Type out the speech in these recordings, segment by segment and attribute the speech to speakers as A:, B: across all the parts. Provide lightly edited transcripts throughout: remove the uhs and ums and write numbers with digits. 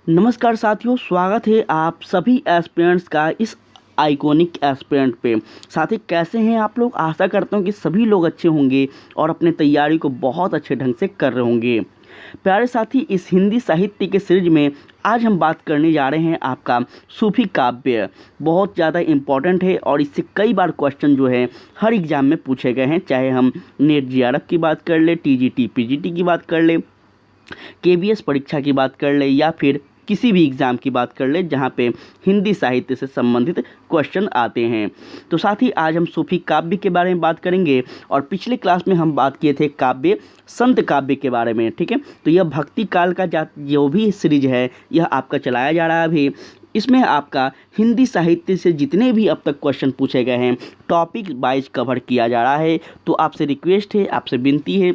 A: नमस्कार साथियों, स्वागत है आप सभी एस्पिरेंट्स का इस आइकॉनिक एस्पिरेंट पे। साथी कैसे हैं आप लोग? आशा करता हूं कि सभी लोग अच्छे होंगे और अपने तैयारी को बहुत अच्छे ढंग से कर रहे होंगे। प्यारे साथी, इस हिंदी साहित्य के सीरीज में आज हम बात करने जा रहे हैं आपका सूफी काव्य। बहुत ज़्यादा इम्पॉर्टेंट है और इससे कई बार क्वेश्चन जो है हर एग्ज़ाम में पूछे गए हैं। चाहे हम नेट जीआरएफ की बात कर ले, टीजीटी पीजीटी की बात कर ले, केबीएस परीक्षा की बात कर ले, या फिर किसी भी एग्ज़ाम की बात कर ले जहाँ पे हिंदी साहित्य से संबंधित क्वेश्चन आते हैं। तो साथ ही आज हम सूफी काव्य के बारे में बात करेंगे और पिछले क्लास में हम बात किए थे काव्य संत काव्य के बारे में। ठीक है, तो यह भक्ति काल का जो भी सीरीज है यह आपका चलाया जा रहा है अभी। इसमें आपका हिंदी साहित्य से जितने भी अब तक क्वेश्चन पूछे गए हैं टॉपिक वाइज कवर किया जा रहा है। तो आपसे रिक्वेस्ट है, आपसे विनती है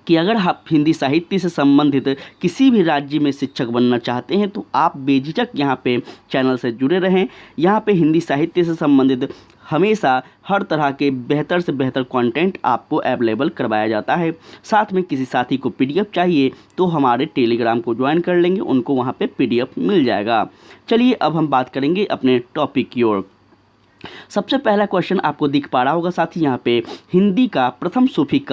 A: कि अगर आप हिंदी साहित्य से संबंधित किसी भी राज्य में शिक्षक बनना चाहते हैं तो आप बेझिझक यहाँ पे चैनल से जुड़े रहें। यहाँ पे हिंदी साहित्य से संबंधित हमेशा हर तरह के बेहतर से बेहतर कंटेंट आपको अवेलेबल करवाया जाता है। साथ में किसी साथी को पीडीएफ चाहिए तो हमारे टेलीग्राम को ज्वाइन कर लेंगे, उनको वहाँ पे पीडीएफ मिल जाएगा। चलिए अब हम बात करेंगे अपने टॉपिक की ओर। सबसे पहला क्वेश्चन आपको दिख पा रहा होगा साथी, यहाँ पे हिंदी का प्रथम सूफी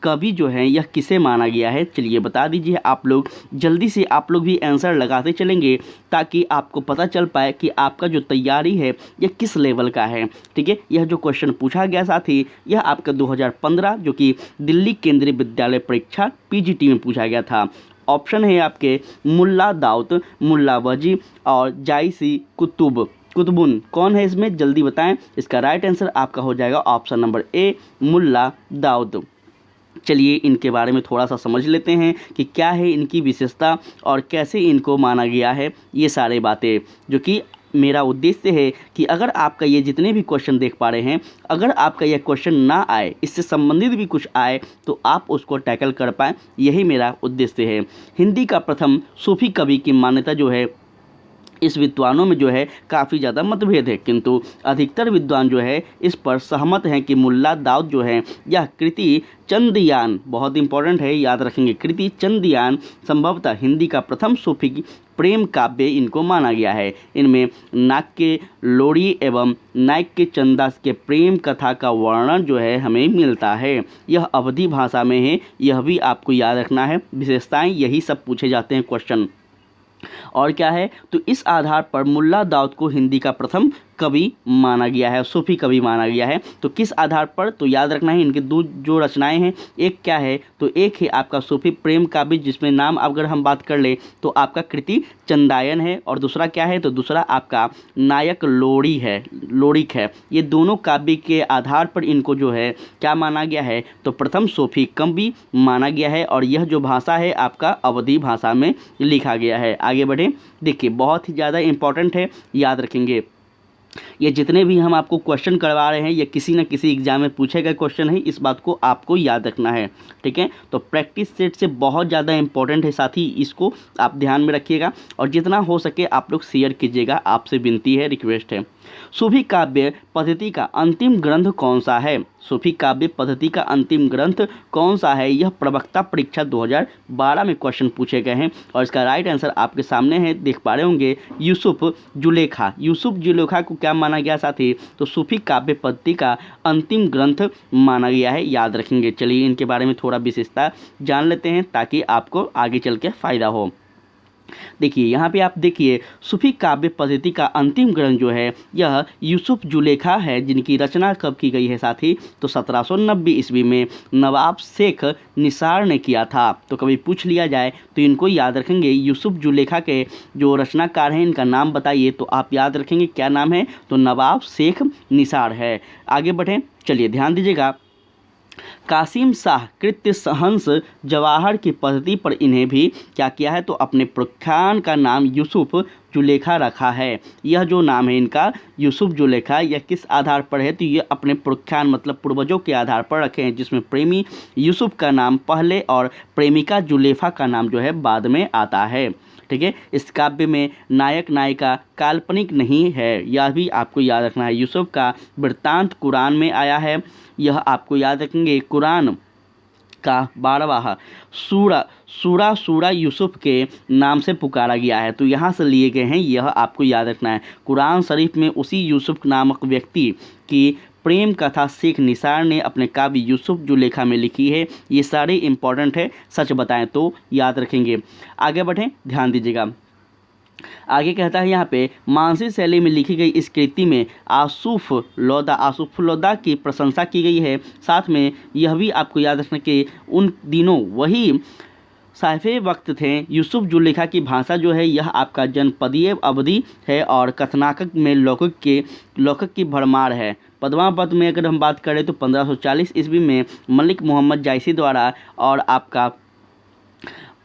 A: कवि जो है यह किसे माना गया है? चलिए बता दीजिए आप लोग। जल्दी से आप लोग भी आंसर लगाते चलेंगे ताकि आपको पता चल पाए कि आपका जो तैयारी है यह किस लेवल का है। ठीक है, यह जो क्वेश्चन पूछा गया साथी यह आपका 2015 जो कि दिल्ली केंद्रीय विद्यालय परीक्षा पीजीटी में पूछा गया था। ऑप्शन है आपके मुल्ला दाऊद, मुल्ला वजी और जायसी कुतुबुन। कौन है इसमें? जल्दी बताएं। इसका राइट आंसर आपका हो जाएगा option number A, Mulla Daud. चलिए इनके बारे में थोड़ा सा समझ लेते हैं कि क्या है इनकी विशेषता और कैसे इनको माना गया है। ये सारे बातें जो कि मेरा उद्देश्य है कि अगर आपका ये जितने भी क्वेश्चन देख पा रहे हैं, अगर आपका यह क्वेश्चन ना आए, इससे संबंधित भी कुछ आए तो आप उसको टैकल कर पाएँ, यही मेरा उद्देश्य है। हिंदी का प्रथम सूफी कवि की मान्यता जो है इस विद्वानों में जो है काफ़ी ज़्यादा मतभेद है, किंतु अधिकतर विद्वान जो है इस पर सहमत हैं कि मुल्ला दाऊद जो है यह कृति चंद्रयान, बहुत इंपॉर्टेंट है, याद रखेंगे, कृति चंद्रयान संभवतः हिंदी का प्रथम सूफी प्रेम काव्य इनको माना गया है। इनमें नाग के लोरी एवं नायक के चंदास के प्रेम कथा का वर्णन जो है हमें मिलता है। यह अवधी भाषा में है, यह भी आपको याद रखना है। विशेषताएं यही सब पूछे जाते हैं क्वेश्चन। और क्या है, तो इस आधार पर मुल्ला दाऊद को हिंदी का प्रथम कवि माना गया है, सूफी कवि माना गया है। तो किस आधार पर? तो याद रखना है इनके दो जो रचनाएं हैं, एक क्या है, तो एक है आपका सूफी प्रेम काव्य जिसमें नाम अगर हम बात कर ले तो आपका कृति चंदायन है, और दूसरा क्या है, तो दूसरा आपका नायक लोरिक है। ये दोनों काव्य के आधार पर इनको जो है क्या माना गया है, तो प्रथम सूफी कवि माना गया है। और यह जो भाषा है आपका अवधी भाषा में लिखा गया है। आगे बढ़े, देखिए बहुत ही ज़्यादा इंपॉर्टेंट है, याद रखेंगे। ये जितने भी हम आपको क्वेश्चन करवा रहे हैं ये किसी न किसी एग्जाम में पूछे गए क्वेश्चन है, इस बात को आपको याद रखना है। ठीक है, तो प्रैक्टिस सेट से बहुत ज़्यादा इंपॉर्टेंट है साथी, इसको आप ध्यान में रखिएगा और जितना हो सके आप लोग शेयर कीजिएगा, आपसे विनती है, रिक्वेस्ट है। सूफी काव्य पद्धति का अंतिम ग्रंथ कौन सा है? सूफी काव्य पद्धति का अंतिम ग्रंथ कौन सा है? यह प्रवक्ता परीक्षा 2012 में क्वेश्चन पूछे गए हैं और इसका राइट आंसर आपके सामने है, देख पा रहे होंगे, यूसुफ जुलेखा। यूसुफ जुलेखा को क्या माना गया साथी? तो सूफी काव्य पद्धति का अंतिम ग्रंथ माना गया है, याद रखेंगे। चलिए इनके बारे में थोड़ा विशेषता जान लेते हैं ताकि आपको आगे चल के फायदा हो। देखिए यहाँ पे आप देखिए सूफी काव्य पद्धति का अंतिम ग्रंथ जो है यह यूसुफ जुलेखा है, जिनकी रचना कब की गई है साथी? तो 1790 ईस्वी में नवाब शेख निसार ने किया था। तो कभी पूछ लिया जाए तो इनको याद रखेंगे। यूसुफ जुलेखा के जो रचनाकार हैं इनका नाम बताइए, तो आप याद रखेंगे क्या नाम है, तो नवाब शेख निसार है। आगे बढ़ें, चलिए ध्यान दीजिएगा। कासिम शाह कृत्य सहंस जवाहर की पद्धति पर इन्हें भी क्या किया है, तो अपने प्रख्यान का नाम यूसुफ जुलेखा रखा है। यह जो नाम है इनका यूसुफ जुलेखा, यह किस आधार पर है, तो ये अपने प्रख्यान मतलब पूर्वजों के आधार पर रखे हैं, जिसमें प्रेमी यूसुफ का नाम पहले और प्रेमिका जुलेफा का नाम जो है बाद में आता है। ठीक है, इस काव्य में नायक नायिका काल्पनिक नहीं है, यह भी आपको याद रखना है। यूसुफ का वृत्तांत कुरान में आया है, यह आपको याद रखेंगे। कुरान का 12वां सूरा यूसुफ के नाम से पुकारा गया है। तो यहाँ से लिए गए हैं, यह आपको याद रखना है। कुरान शरीफ में उसी यूसुफ नामक व्यक्ति की प्रेम कथा शेख निसार ने अपने काव्य यूसुफ जुलेखा में लिखी है। ये सारे इंपॉर्टेंट है, सच बताएं तो याद रखेंगे। आगे बढ़ें, ध्यान दीजिएगा। आगे कहता है यहाँ पे, मानसी शैली में लिखी गई इस कृति में आसूफ लौदा की प्रशंसा की गई है। साथ में यह भी आपको याद रखना कि उन दिनों वही साहिफे वक्त थे। यूसुफ जुलेखा की भाषा जो है यह आपका जनपदीय अवधि है और कथनाकक में लौकिक की भरमार है। पद्मावत में अगर हम बात करें तो 1540 ईस्वी में मलिक मोहम्मद जायसी द्वारा और आपका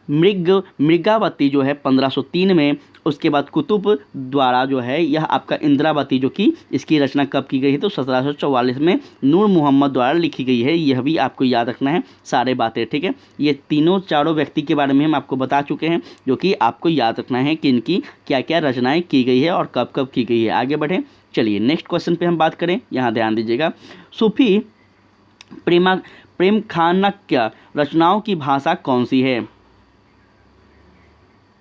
A: मृगावती जो है 1503 में, उसके बाद कुतुब द्वारा जो है यह आपका इंद्रावती, जो कि इसकी रचना कब की गई है तो 1744 में नूर मोहम्मद द्वारा लिखी गई है। यह भी आपको याद रखना है सारे बातें, ठीक है। ये चारों व्यक्ति के बारे में हम आपको बता चुके हैं, जो कि आपको याद रखना है कि इनकी क्या क्या रचनाएं की गई है और कब कब की गई है। आगे बढ़ें, चलिए नेक्स्ट क्वेश्चन पे हम बात करें। यहाँ ध्यान दीजिएगा, सूफी प्रेम खानक्य रचनाओं की भाषा कौन सी है?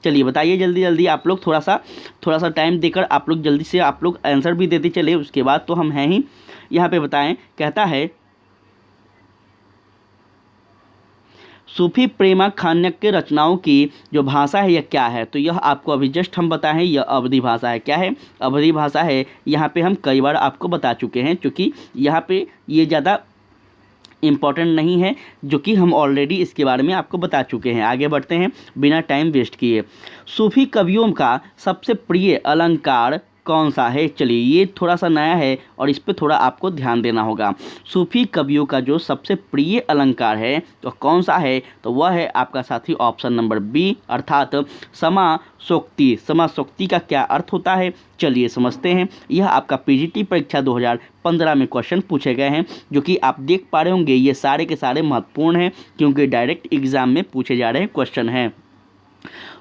A: चलिए बताइए जल्दी जल्दी, आप लोग थोड़ा सा टाइम देकर आप लोग जल्दी से आप लोग आंसर भी देते चले, उसके बाद तो हम हैं ही। यहाँ पे बताएं, कहता है सूफी प्रेमा खान्यक रचनाओं की जो भाषा है यह क्या है? तो यह आपको अभी जस्ट हम बताएं, यह अवधी भाषा है। क्या है? अवधी भाषा है। यहाँ पे हम कई बार आपको बता चुके हैं, क्योंकि यहाँ पे ये ज़्यादा इम्पॉर्टेंट नहीं है, जो कि हम ऑलरेडी इसके बारे में आपको बता चुके हैं। आगे बढ़ते हैं बिना टाइम वेस्ट किए। सूफी कवियों का सबसे प्रिय अलंकार कौन सा है? चलिए ये थोड़ा सा नया है और इस पे थोड़ा आपको ध्यान देना होगा। सूफी कवियों का जो सबसे प्रिय अलंकार है तो कौन सा है? तो वह है आपका साथी ऑप्शन नंबर बी, अर्थात समासोक्ति। समासोक्ति का क्या अर्थ होता है, चलिए समझते हैं। यह आपका पीजीटी परीक्षा 2015 में क्वेश्चन पूछे गए हैं, जो कि आप देख पा रहे होंगे ये सारे के सारे महत्वपूर्ण हैं, क्योंकि डायरेक्ट एग्जाम में पूछे जा रहे क्वेश्चन हैं।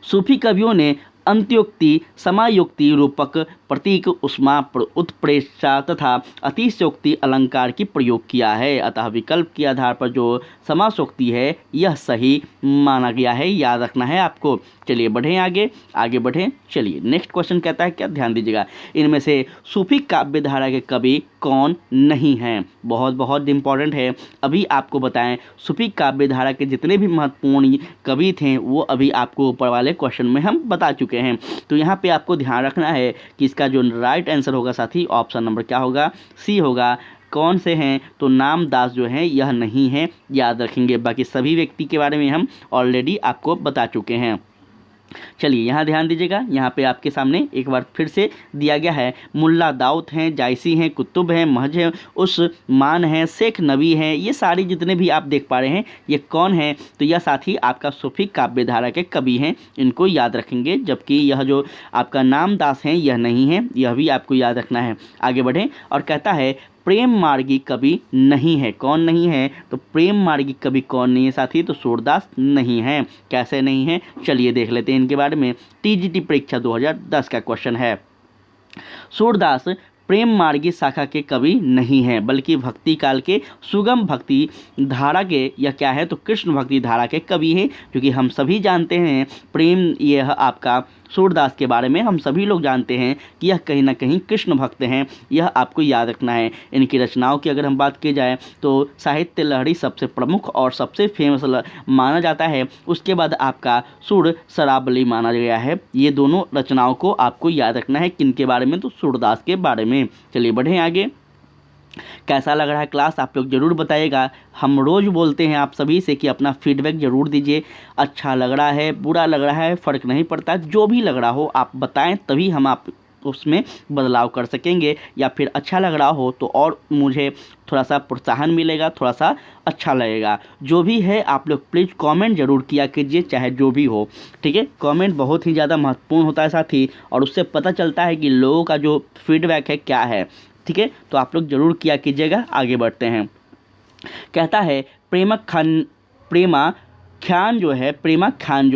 A: सूफी कवियों ने अंत्योक्ति, समायोक्ति, रूपक, प्रतीक, उष्मा, उत्प्रेक्षा तथा अतिशयोक्ति अलंकार की प्रयोग किया है। अतः विकल्प के आधार पर जो समासोक्ति है यह सही माना गया है, याद रखना है आपको। चलिए बढ़ें आगे बढ़ें। चलिए नेक्स्ट क्वेश्चन कहता है क्या, ध्यान दीजिएगा। इनमें से सूफी काव्य धारा के कवि कौन नहीं हैं? बहुत इंपॉर्टेंट है। अभी आपको बताएं, सूफी काव्य धारा के जितने भी महत्वपूर्ण कवि थे वो अभी आपको ऊपर वाले क्वेश्चन में हम बता चुके हैं। तो यहाँ पे आपको ध्यान रखना है कि इसका जो राइट आंसर होगा साथी ऑप्शन नंबर क्या होगा, सी होगा। कौन से हैं? तो नामदास जो हैं यह नहीं है, याद रखेंगे। बाकी सभी व्यक्ति के बारे में हम ऑलरेडी आपको बता चुके हैं। चलिए यहाँ ध्यान दीजिएगा, यहाँ पे आपके सामने एक बार फिर से दिया गया है। मुल्ला दाऊद हैं, जायसी हैं, कुतुब हैं, महज हैं, उस्मान हैं, शेख नबी हैं। ये सारी जितने भी आप देख पा रहे हैं ये कौन है? तो यह साथी आपका सूफी काव्य धारा के कवि हैं, इनको याद रखेंगे। जबकि यह जो आपका नामदास हैं यह नहीं है, यह भी आपको याद रखना है। आगे बढ़ें और कहता है प्रेम मार्गी कवि नहीं है। कौन नहीं है? तो प्रेम मार्गी कवि कौन नहीं है साथी? तो सूरदास नहीं है। कैसे नहीं है? चलिए देख लेते हैं इनके बारे में। टीजीटी परीक्षा 2010 का क्वेश्चन है। सूरदास प्रेम मार्गी शाखा के कवि नहीं हैं, बल्कि भक्ति काल के सुगम भक्ति धारा के या क्या है तो कृष्ण भक्ति धारा के कवि हैं। क्योंकि हम सभी जानते हैं प्रेम, यह आपका सूरदास के बारे में हम सभी लोग जानते हैं कि यह कहीं ना कहीं कृष्ण भक्त हैं, यह आपको याद रखना है। इनकी रचनाओं की अगर हम बात की जाए तो साहित्य लहरी सबसे प्रमुख और सबसे फेमस माना जाता है। उसके बाद आपका सुर शराबली माना गया है। ये दोनों रचनाओं को आपको याद रखना है। किनके बारे में? तो सूरदास के बारे में। चलिए बढ़ें आगे। कैसा लग रहा है क्लास आप लोग ज़रूर बताइएगा। हम रोज़ बोलते हैं आप सभी से कि अपना फीडबैक ज़रूर दीजिए। अच्छा लग रहा है, बुरा लग रहा है, फ़र्क नहीं पड़ता, जो भी लग रहा हो आप बताएं, तभी हम आप उसमें बदलाव कर सकेंगे। या फिर अच्छा लग रहा हो तो और मुझे थोड़ा सा प्रोत्साहन मिलेगा, थोड़ा सा अच्छा लगेगा। जो भी है आप लोग प्लीज़ कमेंट ज़रूर किया कीजिए, चाहे जो भी हो, ठीक है। कमेंट बहुत ही ज़्यादा महत्वपूर्ण होता है साथी, और उससे पता चलता है कि लोगों का जो फीडबैक है क्या है, ठीक है। तो आप लोग ज़रूर किया कीजिएगा। आगे बढ़ते हैं। कहता है प्रेमा ख्यान जो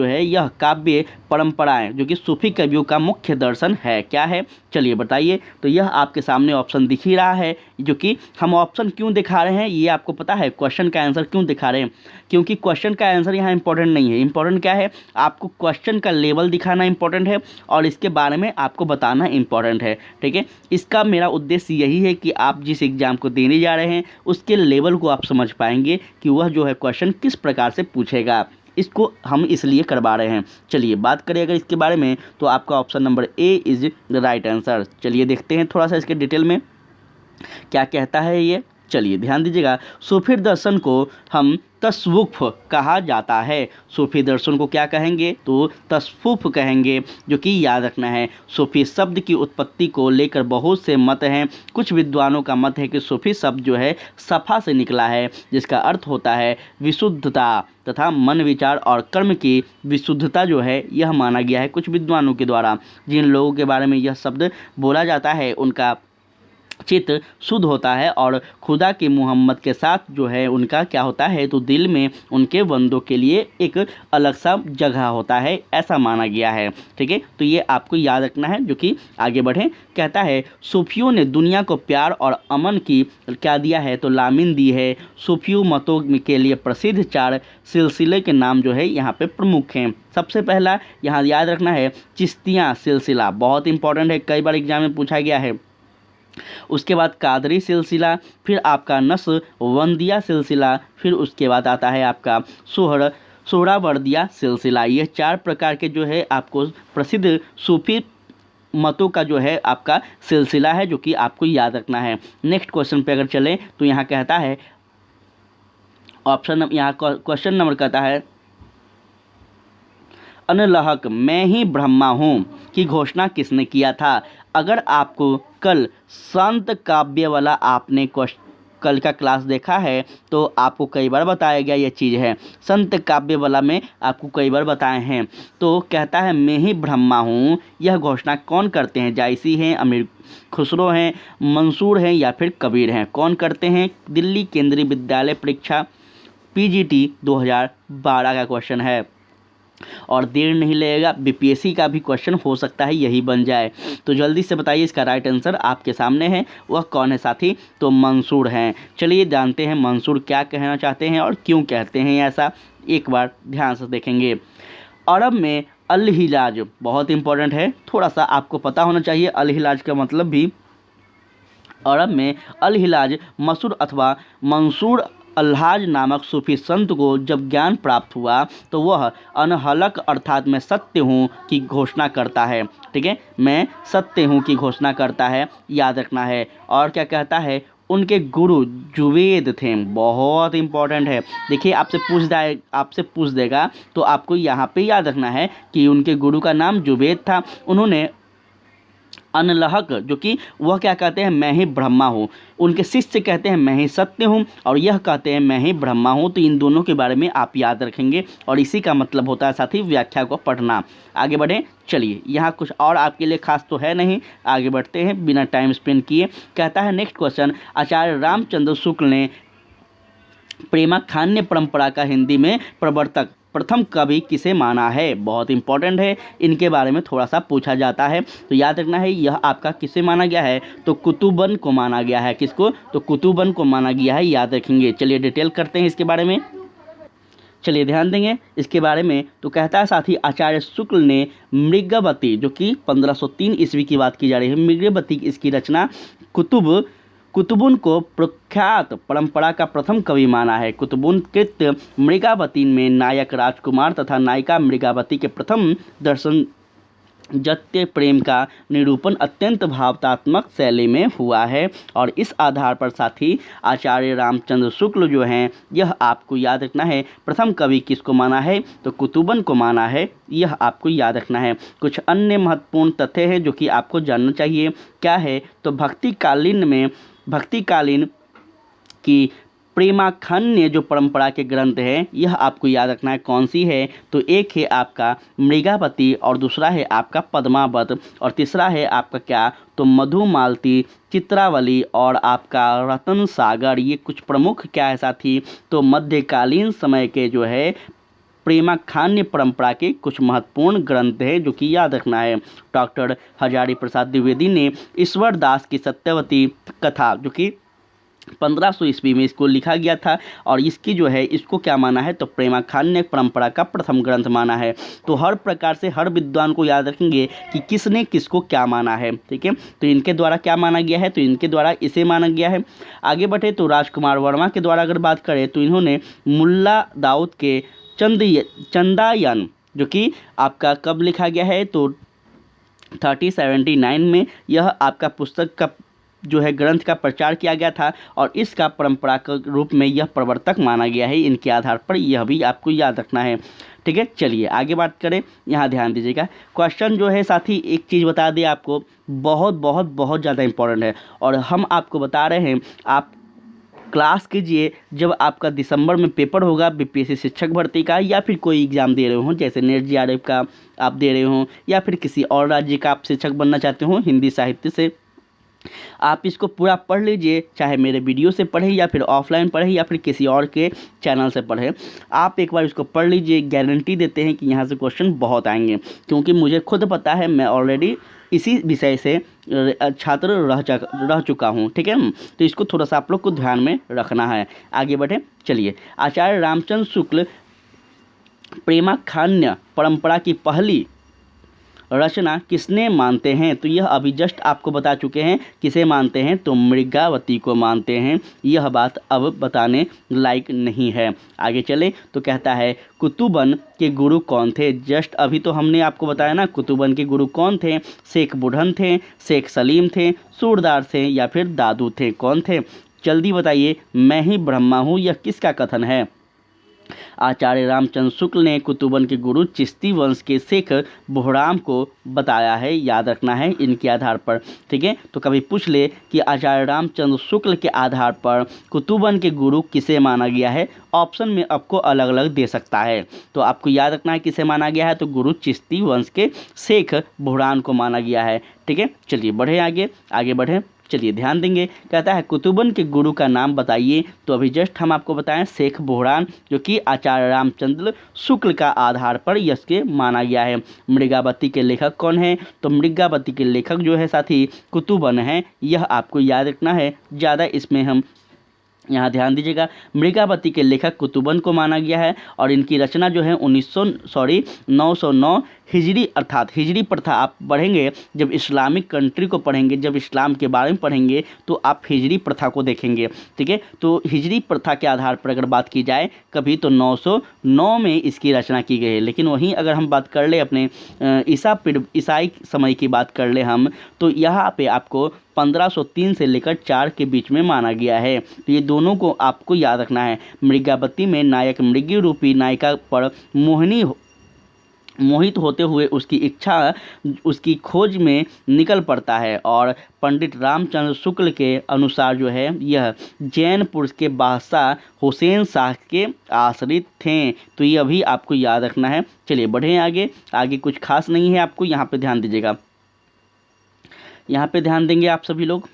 A: है यह काव्य परंपराएं जो कि सूफी कवियों का मुख्य दर्शन है, क्या है चलिए बताइए। तो यह आपके सामने ऑप्शन दिख ही रहा है, जो कि हम ऑप्शन क्यों दिखा रहे हैं ये आपको पता है, क्वेश्चन का आंसर क्यों दिखा रहे हैं, क्योंकि क्वेश्चन का आंसर यहाँ इंपॉर्टेंट नहीं है। इंपॉर्टेंट क्या है, आपको क्वेश्चन का लेवल दिखाना इंपॉर्टेंट है और इसके बारे में आपको बताना इंपॉर्टेंट है, ठीक है। इसका मेरा उद्देश्य यही है कि आप जिस एग्जाम को देने जा रहे हैं उसके लेवल को आप समझ पाएंगे कि वह जो है क्वेश्चन किस प्रकार से पूछेगा, इसको हम इसलिए करवा रहे हैं। चलिए बात करें अगर इसके बारे में, तो आपका option number A is the right answer. चलिए देखते हैं थोड़ा सा इसके डिटेल में क्या कहता है ये। चलिए ध्यान दीजिएगा, सूफी दर्शन को हम तसव्वुफ कहा जाता है। सूफी दर्शन को क्या कहेंगे, तो तसव्वुफ कहेंगे, जो कि याद रखना है। सूफी शब्द की उत्पत्ति को लेकर बहुत से मत हैं। कुछ विद्वानों का मत है कि सूफी शब्द जो है सफ़ा से निकला है, जिसका अर्थ होता है विशुद्धता तथा मन, विचार और कर्म की विशुद्धता जो है यह माना गया है कुछ विद्वानों के द्वारा। जिन लोगों के बारे में यह शब्द बोला जाता है उनका चित्त शुद्ध होता है और खुदा के मोहम्मद के साथ जो है उनका क्या होता है, तो दिल में उनके बंदों के लिए एक अलग सा जगह होता है, ऐसा माना गया है, ठीक है। तो ये आपको याद रखना है। जो कि आगे बढ़ें, कहता है सूफियों ने दुनिया को प्यार और अमन की क्या दिया है, तो लामिन दी है। सूफियों मतों के लिए प्रसिद्ध 4 सिलसिले के नाम जो है यहाँ पे प्रमुख हैं। सबसे पहला यहाँ याद रखना है चिश्तिया सिलसिला, बहुत इंपॉर्टेंट है, कई बार एग्जाम में पूछा गया है। उसके बाद कादरी सिलसिला, फिर आपका नक्शबंदिया सिलसिला, फिर उसके बाद आता है आपका सोहरावर्दिया सिलसिला। ये 4 प्रकार के जो है आपको प्रसिद्ध सूफी मतों का जो है आपका सिलसिला है, जो कि आपको याद रखना है। नेक्स्ट क्वेश्चन पे अगर चलें तो यहाँ कहता है ऑप्शन, यहाँ क्वेश्चन नंबर कहता है अनलहक मैं ही ब्रह्मा हूँ की घोषणा किसने किया था। अगर आपको कल संत काव्य वाला आपने कल का क्लास देखा है तो आपको कई बार बताया गया ये चीज़ है। संत काव्य वाला में आपको कई बार बताए हैं। तो कहता है मैं ही ब्रह्मा हूँ, यह घोषणा कौन करते हैं, जायसी हैं, अमीर खुसरो हैं, मंसूर हैं या फिर कबीर हैं, कौन करते हैं। दिल्ली केंद्रीय विद्यालय परीक्षा PGT 2012 का क्वेश्चन है और देर नहीं लगेगा, BPSC का भी क्वेश्चन हो सकता है यही बन जाए। तो जल्दी से बताइए, इसका राइट आंसर आपके सामने है, वह कौन है साथी, तो मंसूर हैं। चलिए जानते हैं मंसूर क्या कहना चाहते हैं और क्यों कहते हैं ऐसा, एक बार ध्यान से देखेंगे। अरब में अल हिलाज बहुत इंपॉर्टेंट है, थोड़ा सा आपको पता होना चाहिए अल हिलाज का मतलब भी। अरब में अल हिलाज मसूर अथवा मंसूर अल्हाज नामक सूफी संत को जब ज्ञान प्राप्त हुआ तो वह अनहलक अर्थात मैं सत्य हूँ की घोषणा करता है, ठीक है, मैं सत्य हूँ की घोषणा करता है, याद रखना है। और क्या कहता है, उनके गुरु जुवेद थे, बहुत इंपॉर्टेंट है। देखिए आपसे पूछ देगा तो आपको यहाँ पे याद रखना है कि उनके गुरु का नाम जुवेद था। उन्होंने अनलहक जो कि वह क्या कहते हैं, मैं ही ब्रह्मा हूँ, उनके शिष्य कहते हैं मैं ही सत्य हूँ और यह कहते हैं मैं ही ब्रह्मा हूँ। तो इन दोनों के बारे में आप याद रखेंगे और इसी का मतलब होता है साथी व्याख्या को पढ़ना। आगे बढ़ें, चलिए यहाँ कुछ और आपके लिए खास तो है नहीं, आगे बढ़ते हैं बिना टाइम स्पेंड किए। कहता है नेक्स्ट क्वेश्चन, आचार्य रामचंद्र शुक्ल ने प्रेमाख्यान परंपरा का हिंदी में प्रवर्तक प्रथम कवि किसे माना है, बहुत इंपॉर्टेंट है, इनके बारे में थोड़ा सा पूछा जाता है। तो याद रखना है यह आपका किसे माना गया है, तो कुतुबन को माना गया है। किसको, तो कुतुबन को माना गया है, याद रखेंगे। चलिए डिटेल करते हैं इसके बारे में, चलिए ध्यान देंगे इसके बारे में। तो कहता है साथी आचार्य शुक्ल ने मृगवती जो कि 1503 ईस्वी की बात की जा रही है, मृगवती इसकी रचना कुतुबुन को प्रख्यात परंपरा का प्रथम कवि माना है। कुतुबुन कृत्य मृगावती में नायक राजकुमार तथा नायिका मृगावती के प्रथम दर्शन जत्य प्रेम का निरूपण अत्यंत भावनात्मक शैली में हुआ है और इस आधार पर साथी आचार्य रामचंद्र शुक्ल जो हैं यह आपको याद रखना है प्रथम कवि किसको माना है, तो कुतुबन को माना है, यह आपको याद रखना है। कुछ अन्य महत्वपूर्ण तथ्य हैं जो कि आपको जानना चाहिए, क्या है, तो भक्तिकालीन की प्रेमाख्यान जो परंपरा के ग्रंथ है यह आपको याद रखना है कौन सी है, तो एक है आपका मृगावती और दूसरा है आपका पद्मावत और तीसरा है आपका क्या, तो मधुमालती, चित्रावली और आपका रतन सागर। ये कुछ प्रमुख क्या है साथी, तो मध्यकालीन समय के जो है प्रेमाखान्य परंपरा के कुछ महत्वपूर्ण ग्रंथ हैं जो कि याद रखना है। डॉक्टर हजारी प्रसाद द्विवेदी ने ईश्वर दास की सत्यवती कथा जो कि 1500 ईस्वी में इसको लिखा गया था और इसकी जो है इसको क्या माना है तो प्रेमाखान्य परंपरा का प्रथम ग्रंथ माना है। तो हर प्रकार से हर विद्वान को याद रखेंगे कि किसने किसको क्या माना है, ठीक है। तो इनके द्वारा क्या माना गया है, तो इनके द्वारा इसे माना गया है। आगे बढ़े तो राजकुमार वर्मा के द्वारा अगर बात करें तो इन्होंने मुल्ला दाऊद के चंदायन जो कि आपका कब लिखा गया है तो 1379 में यह आपका पुस्तक का जो है ग्रंथ का प्रचार किया गया था और इसका परंपरा के रूप में यह प्रवर्तक माना गया है। इनके आधार पर यह भी आपको याद रखना है, ठीक है। चलिए आगे बात करें, यहाँ ध्यान दीजिएगा। क्वेश्चन जो है साथी एक चीज़ बता दें आपको, बहुत बहुत बहुत ज़्यादा इंपॉर्टेंट है और हम आपको बता रहे हैं, आप क्लास कीजिए जब आपका दिसंबर में पेपर होगा बीपीएससी शिक्षक भर्ती का या फिर कोई एग्ज़ाम दे रहे हो जैसे नेट जीआरएफ का आप दे रहे हो या फिर किसी और राज्य का आप शिक्षक बनना चाहते हो हिंदी साहित्य से, आप इसको पूरा पढ़ लीजिए, चाहे मेरे वीडियो से पढ़ें या फिर ऑफलाइन पढ़ें या फिर किसी और के चैनल से पढ़ें। आप एक बार इसको पढ़ लीजिए, गारंटी देते हैं कि यहाँ से क्वेश्चन बहुत आएंगे, क्योंकि मुझे खुद पता है, मैं ऑलरेडी इसी विषय से छात्र रह चुका हूँ, ठीक है। तो इसको थोड़ा सा आप लोग को ध्यान में रखना है। आगे बढ़े, चलिए। आचार्य रामचंद्र शुक्ल प्रेमाखान्य परंपरा की पहली रचना किसने मानते हैं, तो यह अभी जस्ट आपको बता चुके हैं किसे मानते हैं, तो मृगावती को मानते हैं। यह बात अब बताने लायक नहीं है। आगे चले तो कहता है कुतुबन के गुरु कौन थे। जस्ट अभी तो हमने आपको बताया ना, कुतुबन के गुरु कौन थे, शेख बुढ़न थे, शेख सलीम थे, सूरदार थे या फिर दादू थे, कौन थे, जल्दी बताइए। मैं ही ब्रह्मा हूँ, यह किसका कथन है। आचार्य रामचंद्र शुक्ल ने कुतुबन के गुरु चिश्ती वंश के शेख बोहराम को बताया है, याद रखना है इनके आधार पर, ठीक है। तो कभी पूछ ले कि आचार्य रामचंद्र शुक्ल के आधार पर कुतुबन के गुरु किसे माना गया है, ऑप्शन में आपको अलग अलग दे सकता है। तो आपको याद रखना है किसे माना गया है, तो गुरु चिश्ती वंश के शेख बोहरान को माना गया है, ठीक है। चलिए बढ़े आगे बढ़े, चलिए ध्यान देंगे। कहता है कुतुबन के गुरु का नाम बताइए, तो अभी जस्ट हम आपको बताएं शेख बोहरान जो कि आचार्य रामचंद्र शुक्ल का आधार पर इसके माना गया है। मृगावती के लेखक कौन है, तो मृगावती के लेखक जो है साथी कुतुबन है, यह आपको याद रखना है। ज़्यादा इसमें हम यहाँ ध्यान दीजिएगा, मृगावती के लेखक कुतुबन को माना गया है और इनकी रचना जो है 909 हिजरी, अर्थात हिजरी प्रथा आप पढ़ेंगे, जब इस्लामिक कंट्री को पढ़ेंगे, जब इस्लाम के बारे में पढ़ेंगे तो आप हिजरी प्रथा को देखेंगे, ठीक है। तो हिजरी प्रथा के आधार पर अगर बात की जाए कभी तो 909 में इसकी रचना की गई है। लेकिन वहीं अगर हम बात कर ले अपने ईसाई समय की बात कर ले हम, तो यहाँ पे आपको 1503 से लेकर 4 के बीच में माना गया है। तो ये दोनों को आपको याद रखना है। मृगावती में नायक मृगी रूपी नायिका पर मोहित होते हुए उसकी इच्छा उसकी खोज में निकल पड़ता है और पंडित रामचंद्र शुक्ल के अनुसार जो है यह जैनपुर के बादशाह हुसैन शाह के आश्रित थे। तो यह भी आपको याद रखना है। चलिए बढ़ें आगे कुछ खास नहीं है, आपको यहाँ पे ध्यान दीजिएगा, यहाँ पे ध्यान देंगे आप सभी लोग।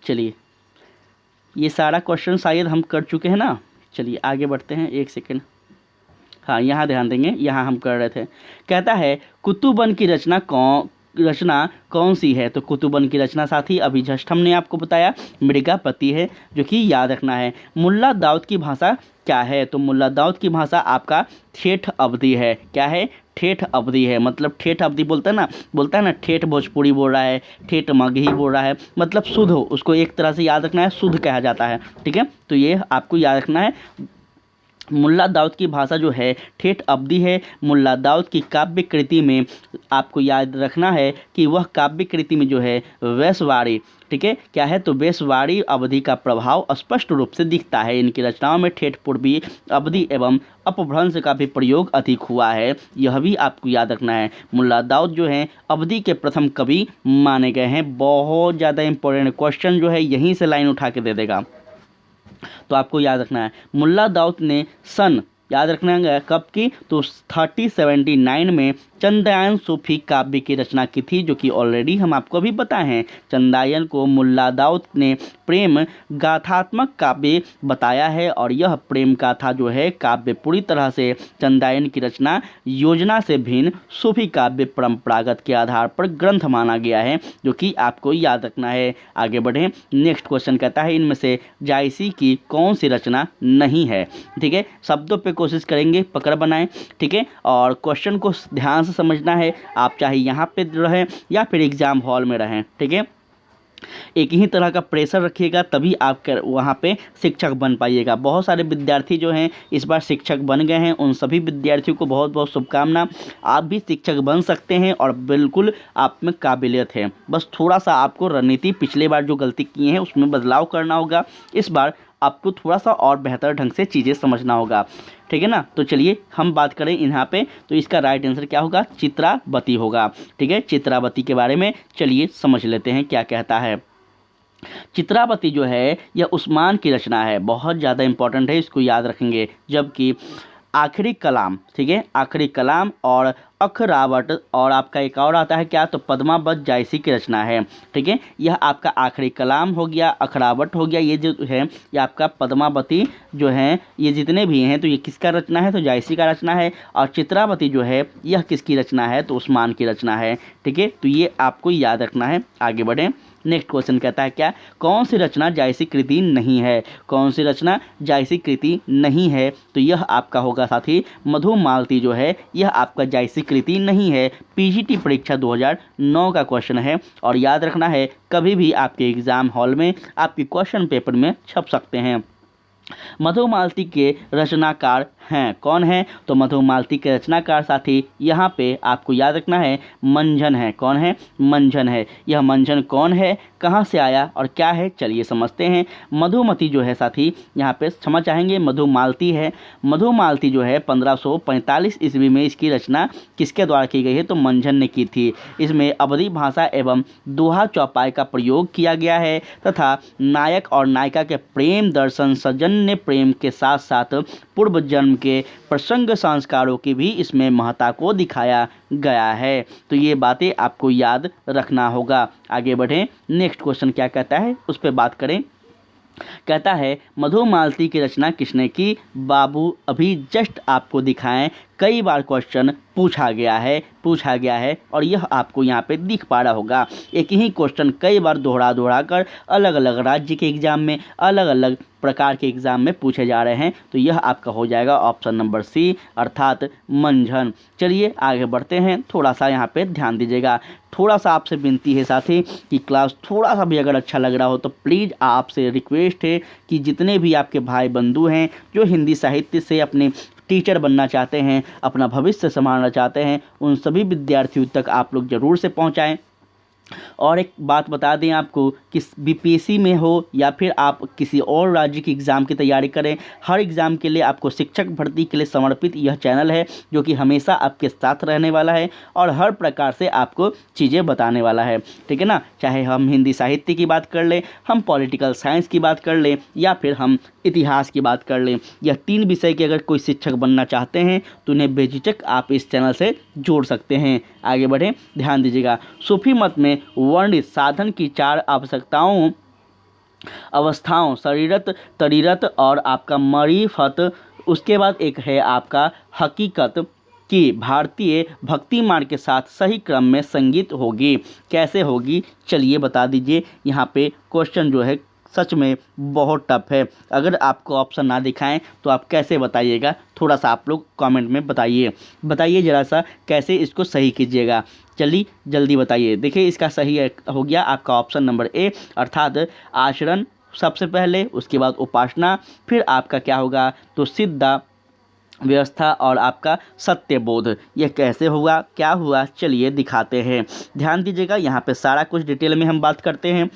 A: चलिए ये सारा क्वेश्चन शायद हम कर चुके हैं ना। चलिए आगे बढ़ते हैं, एक सेकेंड। हाँ यहाँ ध्यान देंगे, यहाँ हम कर रहे थे। कहता है कुतुबन की रचना कौन सी है, तो कुतुबन की रचना साथी अभी जस्ट हमने आपको बताया मृगावती है, जो कि याद रखना है। मुल्ला दाऊद की भाषा क्या है, तो मुल्ला दाऊद की भाषा आपका ठेठ अवधी है। क्या है, ठेठ अवधी है। मतलब ठेठ अवधी बोलता है ना, ठेठ भोजपुरी बोल रहा है, ठेठ मगही बोल रहा है, मतलब शुद्ध हो, उसको एक तरह से याद रखना है, शुद्ध कहा जाता है, ठीक है। तो ये आपको याद रखना है। मुल्ला दाऊद की भाषा जो है ठेठ अवधी है। मुल्ला दाऊद की काव्य कृति में आपको याद रखना है कि वह काव्य कृति में जो है वैश्यवाड़ी, ठीक है, क्या है, तो वैश्यवाड़ी अवधि का प्रभाव स्पष्ट रूप से दिखता है। इनकी रचनाओं में ठेठ पूर्वी अवधि एवं अपभ्रंश का भी प्रयोग अधिक हुआ है, यह भी आपको याद रखना है। मुल्ला दाऊद जो है अवधि के प्रथम कवि माने गए हैं। बहुत ज़्यादा इंपॉर्टेंट क्वेश्चन जो है यहीं से लाइन उठा के दे देगा, तो आपको याद रखना है। मुल्ला दाऊद ने सन याद रखना है कब की, तो 3079 में चंदायन सूफी काव्य की रचना की थी, जो कि ऑलरेडी हम आपको अभी बताए हैं। चंदायन को मुल्ला दाऊद ने प्रेम गाथात्मक काव्य बताया है, और यह प्रेम गाथा जो है काव्य पूरी तरह से चंदायन की रचना योजना से भिन्न सूफी काव्य परंपरागत के आधार पर ग्रंथ माना गया है, जो कि आपको याद रखना है। आगे बढ़ें। नेक्स्ट क्वेश्चन कहता है इनमें से जायसी की कौन सी रचना नहीं है। ठीक है, शब्दों पे कोशिश करेंगे पकड़ बनाएं। ठीक है, और क्वेश्चन को ध्यान से समझना है, आप चाहे यहाँ पे रहें या फिर एग्जाम हॉल में रहें। ठीक है, एक ही तरह का प्रेशर रखिएगा, तभी आप वहाँ पे शिक्षक बन पाइएगा। बहुत सारे विद्यार्थी जो हैं इस बार शिक्षक बन गए हैं, उन सभी विद्यार्थियों को बहुत बहुत शुभकामना। आप भी शिक्षक बन सकते हैं और बिल्कुल आप में काबिलियत है। बस थोड़ा सा आपको रणनीति पिछले बार जो गलती की है उसमें बदलाव करना होगा। इस बार आपको थोड़ा सा और बेहतर ढंग से चीज़ें समझना होगा। ठीक है ना, तो चलिए हम बात करें यहाँ पे, तो इसका राइट आंसर क्या होगा, चित्रावती होगा। ठीक है, चित्रावती के बारे में चलिए समझ लेते हैं क्या कहता है। चित्रावती जो है यह उस्मान की रचना है, बहुत ज़्यादा इंपॉर्टेंट है, इसको याद रखेंगे। जबकि आखिरी कलाम, ठीक है, आखिरी कलाम और अखरावट और आपका एक और आता है क्या, तो पद्मावत जायसी की रचना है। ठीक है, यह आपका आखिरी कलाम हो गया, अखरावट हो गया, ये जो है ये आपका पद्मावती जो है, ये जितने भी हैं तो ये किसका रचना है, तो जायसी का रचना है। और चित्रावती जो है यह किसकी रचना है, तो उस्मान की रचना है। ठीक है, तो ये आपको याद रखना है। आगे बढ़ें। नेक्स्ट क्वेश्चन कहता है क्या, कौन सी रचना जायसी कृति नहीं है। कौन सी रचना जायसी कृति नहीं है, तो यह आपका होगा साथी मधुमालती जो है यह आपका जायसी कृति नहीं है। पीजीटी परीक्षा 2009 का क्वेश्चन है, और याद रखना है कभी भी आपके एग्जाम हॉल में आपके क्वेश्चन पेपर में छप सकते हैं। मधुमालती के रचनाकार हैं, कौन है, तो मधुमालती के रचनाकार साथी यहाँ पे आपको याद रखना है मंझन है। कौन है, मंझन है। यह मंझन कौन है, कहाँ से आया और क्या है, चलिए समझते हैं। मधुमती जो है साथी यहाँ पे क्षमा चाहेंगे, मधुमालती है। मधुमालती जो है 1545 ईस्वी में इसकी रचना किसके द्वारा की गई है, तो मंझन ने की थी। इसमें अवधी भाषा एवं दोहा चौपाई का प्रयोग किया गया है, तथा नायक और नायिका के प्रेम दर्शन, सजन्य प्रेम के साथ साथ पूर्व जन्म के प्रसंग संस्कारों की भी इसमें महत्ता को दिखाया गया है। तो ये बातें आपको याद रखना होगा। आगे बढ़ें। नेक्स्ट क्वेश्चन क्या कहता है उस पर बात करें। कहता है मधुमालती की रचना किसने की, बाबू अभी जस्ट आपको दिखाएं, कई बार क्वेश्चन पूछा गया है और यह आपको यहाँ पे दिख पा रहा होगा। एक ही क्वेश्चन कई बार दोहरा कर अलग अलग राज्य के एग्जाम में, अलग अलग प्रकार के एग्जाम में पूछे जा रहे हैं। तो यह आपका हो जाएगा ऑप्शन नंबर सी, अर्थात मंझन। चलिए आगे बढ़ते हैं, थोड़ा सा यहाँ पे ध्यान दीजिएगा। थोड़ा सा आपसे विनती है साथी कि क्लास थोड़ा सा भी अगर अच्छा लग रहा हो तो प्लीज़ आपसे रिक्वेस्ट है कि जितने भी आपके भाई बंधु हैं जो हिंदी साहित्य से अपने टीचर बनना चाहते हैं, अपना भविष्य संभालना चाहते हैं, उन सभी विद्यार्थियों तक आप लोग ज़रूर से पहुंचाएं। और एक बात बता दें आपको कि बीपीएससी में हो या फिर आप किसी और राज्य की एग्ज़ाम की तैयारी करें, हर एग्ज़ाम के लिए आपको शिक्षक भर्ती के लिए समर्पित यह चैनल है, जो कि हमेशा आपके साथ रहने वाला है और हर प्रकार से आपको चीज़ें बताने वाला है। ठीक है ना, चाहे हम हिंदी साहित्य की बात कर लें, हम पॉलिटिकल साइंस की बात कर लें, या फिर हम इतिहास की बात कर लें, यह 3 विषय के अगर कोई शिक्षक बनना चाहते हैं तो उन्हें बेझिझक आप इस चैनल से जोड़ सकते हैं। आगे बढ़ें, ध्यान दीजिएगा। सूफी मत में वर्णित साधन की 4 आवश्यकताओं अवस्थाओं, शरीरत, तरीरत और आपका मरीफत, उसके बाद एक है आपका हकीकत कि भारतीय भक्ति मार्ग के साथ सही क्रम में संगीत होगी। कैसे होगी, चलिए बता दीजिए। यहाँ पे क्वेश्चन जो है सच में बहुत टफ है। अगर आपको ऑप्शन ना दिखाएं तो आप कैसे बताइएगा, थोड़ा सा आप लोग कमेंट में बताइए ज़रा सा कैसे इसको सही कीजिएगा। चलिए जल्दी बताइए। देखिए इसका सही हो गया आपका ऑप्शन नंबर ए, अर्थात आचरण सबसे पहले, उसके बाद उपासना, फिर आपका क्या होगा, तो सिद्धा व्यवस्था और आपका सत्यबोध। यह कैसे हुआ, क्या हुआ, चलिए दिखाते हैं। ध्यान दीजिएगा, यहाँ पे सारा कुछ डिटेल में हम बात करते हैं।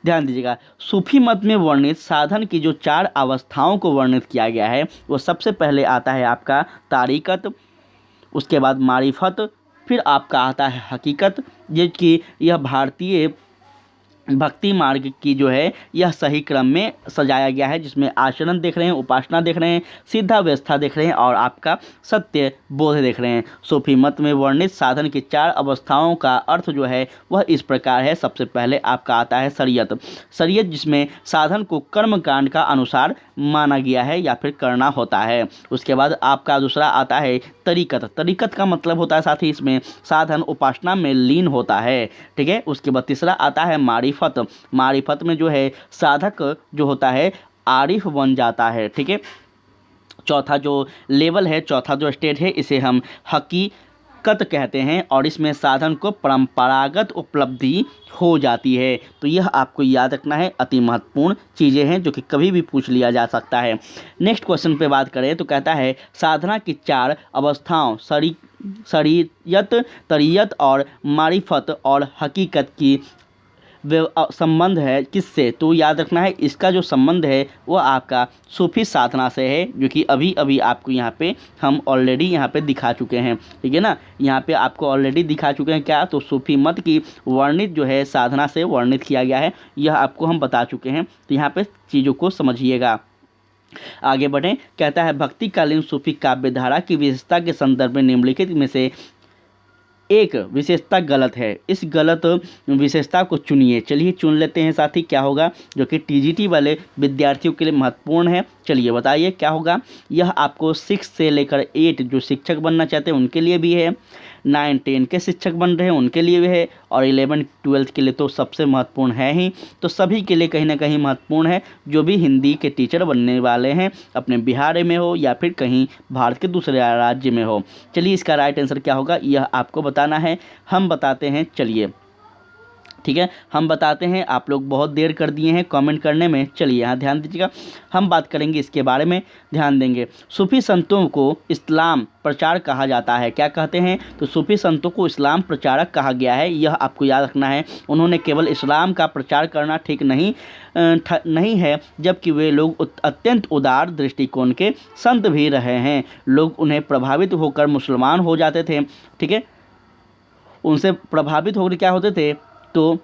A: ध्यान दीजिएगा, सूफी मत में वर्णित साधन की जो 4 अवस्थाओं को वर्णित किया गया है, वो सबसे पहले आता है आपका तारीकत, उसके बाद मारिफत, फिर आपका आता है हकीकत, जो कि यह भारतीय भक्ति मार्ग की जो है यह सही क्रम में सजाया गया है, जिसमें आचरण देख रहे हैं, उपासना देख रहे हैं, सिद्धा व्यवस्था देख रहे हैं और आपका सत्य बोध देख रहे हैं। सूफी मत में वर्णित साधन की 4 अवस्थाओं का अर्थ जो है वह इस प्रकार है। सबसे पहले आपका आता है शरीयत। शरीयत जिसमें साधन को कर्म कांड का अनुसार माना गया है या फिर करना होता है। उसके बाद आपका दूसरा आता है तरीकत। तरीकत का मतलब होता है साथ ही इसमें साधन उपासना में लीन होता है, ठीक है। उसके बाद तीसरा आता है मारिफत। मारिफत में जो है साधक जो होता है आरिफ बन जाता है, ठीक है। चौथा जो लेवल है, चौथा जो स्टेट है, इसे हम हकीकत कहते हैं और इसमें साधन को परंपरागत उपलब्धि हो जाती है। तो यह आपको याद रखना है, अति महत्वपूर्ण चीज़ें हैं जो कि कभी भी पूछ लिया जा सकता है। नेक्स्ट क्वेश्चन पे बात करें तो कहता है साधना की 4 अवस्थाओं शरीयत, तरीयत और मारिफत और हकीकत की संबंध है किससे? तो याद रखना है इसका जो संबंध है वो आपका सूफी साधना से है, जो कि अभी अभी आपको यहाँ पे हम ऑलरेडी यहाँ पे दिखा चुके हैं, ठीक है ना। यहाँ पे आपको ऑलरेडी दिखा चुके हैं क्या, तो सूफी मत की वर्णित जो है साधना से वर्णित किया गया है, यह आपको हम बता चुके हैं। तो यहाँ पे चीज़ों को समझिएगा। आगे बढ़ें, कहता है भक्तिकालीन सूफी काव्य धारा की विशेषता के संदर्भ में निम्नलिखित में से एक विशेषता गलत है, इस गलत विशेषता को चुनिए। चलिए चुन लेते हैं साथी, क्या होगा जो कि टीजीटी वाले विद्यार्थियों के लिए महत्वपूर्ण है। चलिए बताइए क्या होगा। यह आपको 6 से लेकर 8 जो शिक्षक बनना चाहते हैं उनके लिए भी है, 9, 10 के शिक्षक बन रहे हैं उनके लिए भी है, और 11, 12 के लिए तो सबसे महत्वपूर्ण है ही। तो सभी के लिए कहीं ना कहीं महत्वपूर्ण है, जो भी हिंदी के टीचर बनने वाले हैं, अपने बिहार में हो या फिर कहीं भारत के दूसरे राज्य में हो। चलिए इसका राइट आंसर क्या होगा यह आपको बताना है, हम बताते हैं। चलिए ठीक है, हम बताते हैं। आप लोग बहुत देर कर दिए हैं कमेंट करने में। चलिए यहाँ ध्यान दीजिएगा, हम बात करेंगे इसके बारे में, ध्यान देंगे। सूफी संतों को इस्लाम प्रचार कहा जाता है, क्या कहते हैं? तो सूफी संतों को इस्लाम प्रचारक कहा गया है, यह आपको याद रखना है। उन्होंने केवल इस्लाम का प्रचार करना ठीक नहीं है, जबकि वे लोग अत्यंत उदार दृष्टिकोण के संत भी रहे हैं। लोग उन्हें प्रभावित होकर मुसलमान हो जाते थे, ठीक है। उनसे प्रभावित होकर क्या होते थे, तो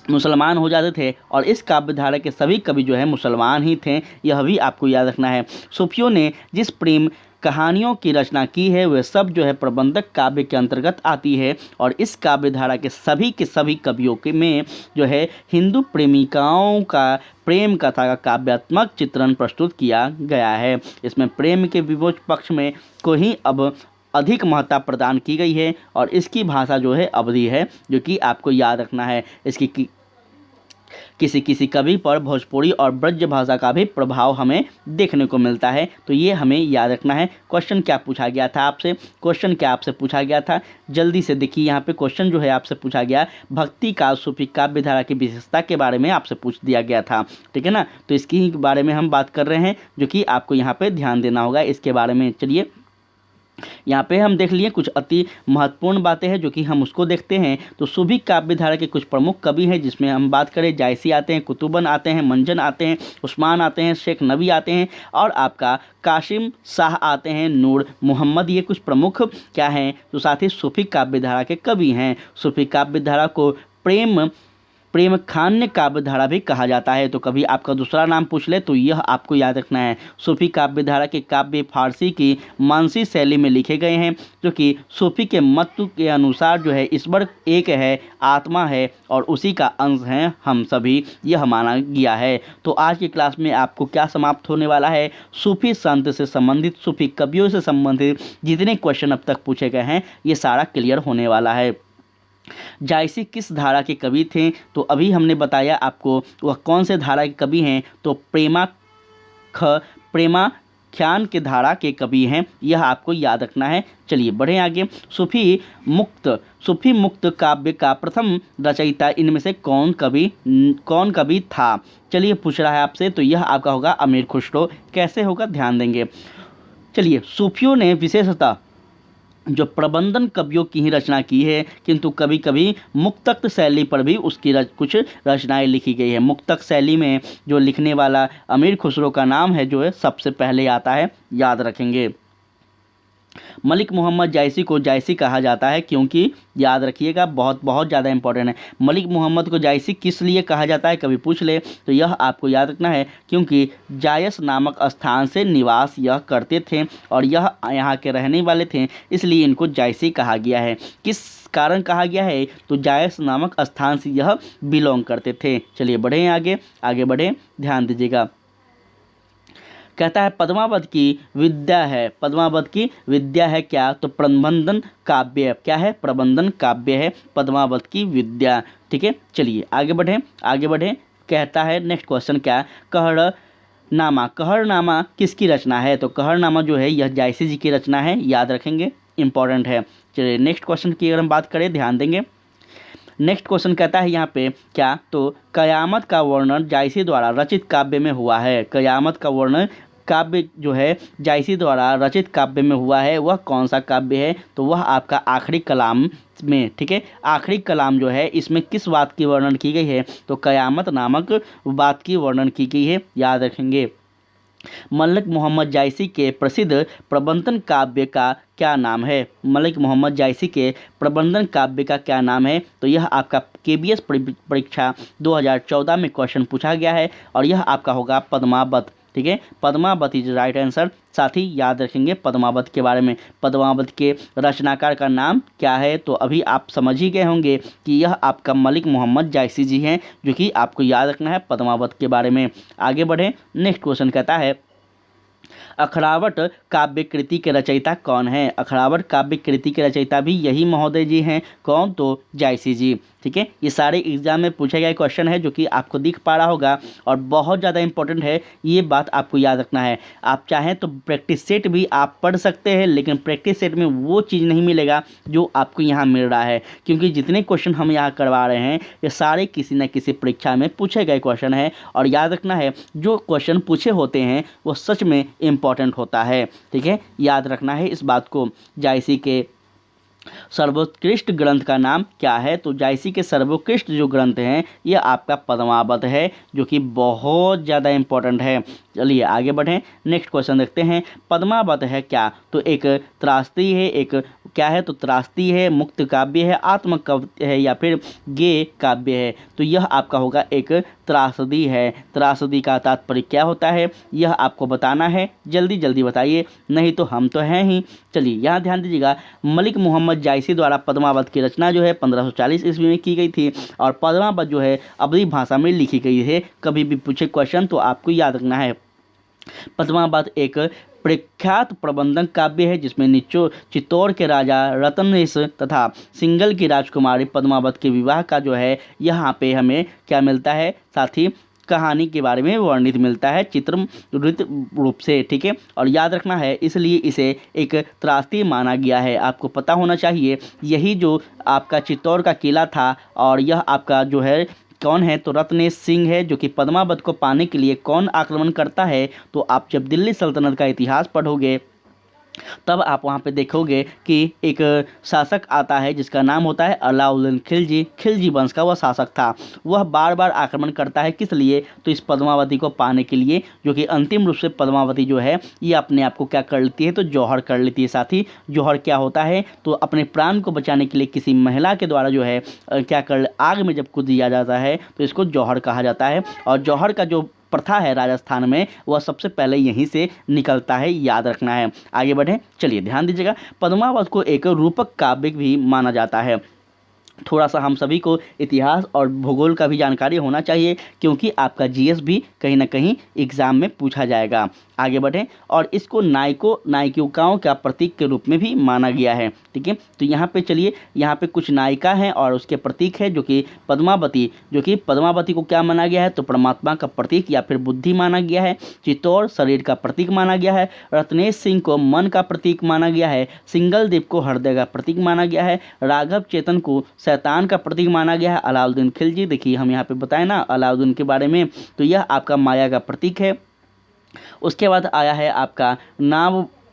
A: मुसलमान हो जाते थे, और इस काव्य धारा के सभी कवि जो है मुसलमान ही थे, यह भी आपको याद रखना है। सूफियों ने जिस प्रेम कहानियों की रचना की है वे सब जो है प्रबंधक काव्य के अंतर्गत आती है, और इस काव्य धारा के सभी कवियों के में जो है हिंदू प्रेमिकाओं का प्रेम कथा का काव्यात्मक चित्रण प्रस्तुत किया गया है। इसमें प्रेम के विवोच पक्ष में को ही अब अधिक महत्ता प्रदान की गई है, और इसकी भाषा जो है अवधी है, जो कि आपको याद रखना है। इसकी किसी कवि पर भोजपुरी और ब्रज भाषा का भी प्रभाव हमें देखने को मिलता है, तो ये हमें याद रखना है। क्वेश्चन क्या पूछा गया था आपसे, क्वेश्चन क्या आपसे पूछा गया था, जल्दी से देखिए। यहाँ पे क्वेश्चन जो है आपसे पूछा गया भक्ति काल सूफी काव्य धारा की विशेषता के बारे में आपसे पूछ दिया गया था, ठीक है ना। तो इसकी ही बारे में हम बात कर रहे हैं, जो कि आपको यहाँ पे ध्यान देना होगा इसके बारे में। चलिए यहाँ पे हम देख लिए कुछ अति महत्वपूर्ण बातें हैं, जो कि हम उसको देखते हैं। तो सूफी काव्य धारा के कुछ प्रमुख कवि हैं, जिसमें हम बात करें जायसी आते हैं, कुतुबन आते हैं, मंजन आते हैं, उस्मान आते हैं, शेख नबी आते हैं, और आपका कासिम शाह आते हैं, नूर मोहम्मद। ये कुछ प्रमुख क्या हैं, तो साथ ही सूफी काव्य धारा के कवि हैं। सूफी काव्य धारा को प्रेम खान्य काव्य धारा भी कहा जाता है। तो कभी आपका दूसरा नाम पूछ ले तो यह आपको याद रखना है। सूफी काव्य धारा के काव्य फारसी की मानसी शैली में लिखे गए हैं, जो कि सूफी के मत के अनुसार जो है ईश्वर एक है, आत्मा है, और उसी का अंश हैं हम सभी, यह माना गया है। तो आज की क्लास में आपको क्या समाप्त होने वाला है, सूफी संत से संबंधित, सूफी कवियों से संबंधित जितने क्वेश्चन अब तक पूछे गए हैं ये सारा क्लियर होने वाला है। जायसी किस धारा के कवि थे, तो अभी हमने बताया आपको वह कौन से धारा के कवि हैं, तो प्रेमाख्यान के धारा के कवि हैं, यह आपको याद रखना है। चलिए बढ़ें आगे। सूफी मुक्त काव्य का प्रथम रचयिता इनमें से कौन कवि था? चलिए पूछ रहा है आपसे, तो यह आपका होगा अमीर खुसरो। कैसे होगा, ध्यान देंगे। चलिए सूफियों ने विशेषतः जो प्रबंधन कवियों की ही रचना की है, किंतु कभी कभी मुक्तक शैली पर भी उसकी कुछ रचनाएं लिखी गई है। मुक्तक शैली में जो लिखने वाला अमीर खुसरो का नाम है जो है सबसे पहले आता है, याद रखेंगे। मलिक मोहम्मद जायसी को जायसी कहा जाता है क्योंकि, याद रखिएगा, बहुत बहुत ज़्यादा इंपॉर्टेंट है। मलिक मोहम्मद को जायसी किस लिए कहा जाता है, कभी पूछ ले तो यह आपको याद रखना है, क्योंकि जायस नामक स्थान से निवास यह करते थे और यह यहाँ के रहने वाले थे, इसलिए इनको जायसी कहा गया है। किस कारण कहा गया है, तो जायस नामक स्थान से यह बिलोंग करते थे। चलिए बढ़ें आगे, आगे बढ़ें, ध्यान दीजिएगा। कहता है पद्मावत की विद्या है, पद्मावत की विद्या है क्या, तो प्रबंधन काव्य। क्या है, प्रबंधन काव्य है पद्मावत की विद्या। ठीक है, चलिए आगे बढ़ें, आगे बढ़ें। कहता है नेक्स्ट क्वेश्चन क्या, कहरनामा, कहरनामा किसकी रचना है, तो कहरनामा जो है यह जायसी जी की रचना है, याद रखेंगे, इंपॉर्टेंट है। चलिए नेक्स्ट क्वेश्चन की अगर हम बात करें, ध्यान देंगे। नेक्स्ट क्वेश्चन कहता है यहाँ पे क्या, तो कयामत का वर्णन जायसी द्वारा रचित काव्य में हुआ है। कयामत का वर्णन काव्य जो है जायसी द्वारा रचित काव्य में हुआ है, वह कौन सा काव्य है, तो वह आपका आखिरी कलाम में। ठीक है, आखिरी कलाम जो है इसमें किस बात की वर्णन की गई है, तो कयामत नामक बात की वर्णन की गई है, याद रखेंगे। मलिक मोहम्मद जायसी के प्रसिद्ध प्रबंधन काव्य का क्या नाम है, मलिक मोहम्मद जायसी के प्रबंधन काव्य का क्या नाम है, तो यह आपका केबीएस परीक्षा 2014 में क्वेश्चन पूछा गया है और यह आपका होगा पद्मावत। ठीक है, पद्मावत इज राइट आंसर। साथ ही याद रखेंगे पद्मावत के बारे में, पद्मावत के रचनाकार का नाम क्या है, तो अभी आप समझ ही गए होंगे कि यह आपका मलिक मोहम्मद जायसी जी हैं, जो कि आपको याद रखना है पद्मावत के बारे में। आगे बढ़े, नेक्स्ट क्वेश्चन कहता है अखड़ावट काव्य कृति के रचयिता कौन है। अखड़ावट काव्य कृति के रचयिता भी यही महोदय जी हैं, कौन, तो जायसी जी। ठीक है, ये सारे एग्जाम में पूछे गए क्वेश्चन है जो कि आपको दिख पा रहा होगा और बहुत ज़्यादा इंपॉर्टेंट है, ये बात आपको याद रखना है। आप चाहें तो प्रैक्टिस सेट भी आप पढ़ सकते हैं, लेकिन प्रैक्टिस सेट में वो चीज़ नहीं मिलेगा जो आपको यहाँ मिल रहा है, क्योंकि जितने क्वेश्चन हम यहाँ करवा रहे हैं ये सारे किसी न किसी परीक्षा में पूछे गए क्वेश्चन है। और याद रखना है जो क्वेश्चन पूछे होते हैं वो सच में इम्पॉर्टेंट होता है। ठीक है, याद रखना है इस बात को। जायसी के सर्वोत्कृष्ट ग्रंथ का नाम क्या है, तो जायसी के सर्वोत्कृष्ट जो ग्रंथ हैं ये आपका पद्मावत है, जो कि बहुत ज़्यादा इंपॉर्टेंट है। चलिए आगे बढ़ें, नेक्स्ट क्वेश्चन देखते हैं। पद्मावत है क्या, तो एक त्रासदी है, एक क्या है, तो त्रासदी है, मुक्त काव्य है, आत्मकाव्य है, या फिर गे काव्य है, तो यह आपका होगा एक त्रासदी है। त्रासदी का तात्पर्य क्या होता है, यह आपको बताना है, जल्दी जल्दी बताइए, नहीं तो हम तो हैं ही। चलिए यहाँ ध्यान दीजिएगा, मलिक मोहम्मद जायसी द्वारा पद्मावत की रचना जो है 1540 ईस्वी में की गई थी और पद्मावत जो है अवधी भाषा में लिखी गई है। कभी भी पूछे क्वेश्चन तो आपको याद रखना है। पद्मावत एक प्रख्यात प्रबंधन काव्य है जिसमें चित्तौड़ के राजा रतनेश तथा सिंघल की राजकुमारी पद्मावत के विवाह का जो है यहाँ पे हमें क्या मिलता है, साथ ही कहानी के बारे में वर्णित मिलता है चित्रमृत रूप से। ठीक है, और याद रखना है इसलिए इसे एक त्रासदी माना गया है। आपको पता होना चाहिए यही जो आपका चित्तौड़ का किला था और यह आपका जो है कौन है, तो रत्नेश सिंह है, जो कि पद्मावत को पाने के लिए कौन आक्रमण करता है, तो आप जब दिल्ली सल्तनत का इतिहास पढ़ोगे तब आप वहाँ पे देखोगे कि एक शासक आता है जिसका नाम होता है अलाउद्दीन खिलजी। खिलजी वंश का वह शासक था। वह बार बार आक्रमण करता है, किस लिए, तो इस पद्मावती को पाने के लिए, जो कि अंतिम रूप से पद्मावती जो है ये अपने आप को क्या कर लेती है, तो जौहर कर लेती है। साथ ही जौहर क्या होता है, तो अपने प्राण को बचाने के लिए किसी महिला के द्वारा जो है क्या कर, आग में जब कूद दिया जाता है तो इसको जौहर कहा जाता है। और जौहर का जो प्रथा है राजस्थान में वह सबसे पहले यहीं से निकलता है, याद रखना है। आगे बढ़ें, चलिए ध्यान दीजिएगा। पद्मावत को एक रूपक काव्य भी माना जाता है। थोड़ा सा हम सभी को इतिहास और भूगोल का भी जानकारी होना चाहिए, क्योंकि आपका जीएस भी कहीं ना कहीं एग्जाम में पूछा जाएगा। आगे बढ़ें, और इसको नायिकाओं का प्रतीक के रूप में भी माना गया है। ठीक है, तो यहाँ पे चलिए, यहाँ पे कुछ नायिका हैं और उसके प्रतीक है जो कि पद्मावती, जो कि पद्मावती को क्या माना गया है, तो परमात्मा का प्रतीक या फिर बुद्धि माना गया है। चित्तौड़ शरीर का प्रतीक माना गया है। रत्नेश सिंह को मन का प्रतीक माना गया है। सिंगल देव को हृदय का प्रतीक माना गया है। राघव चेतन को शैतान का प्रतीक माना गया है। अलाउद्दीन खिलजी, देखिए हम यहाँ पे बताए ना अलाउद्दीन के बारे में, तो यह आपका माया का प्रतीक है। उसके बाद आया है आपका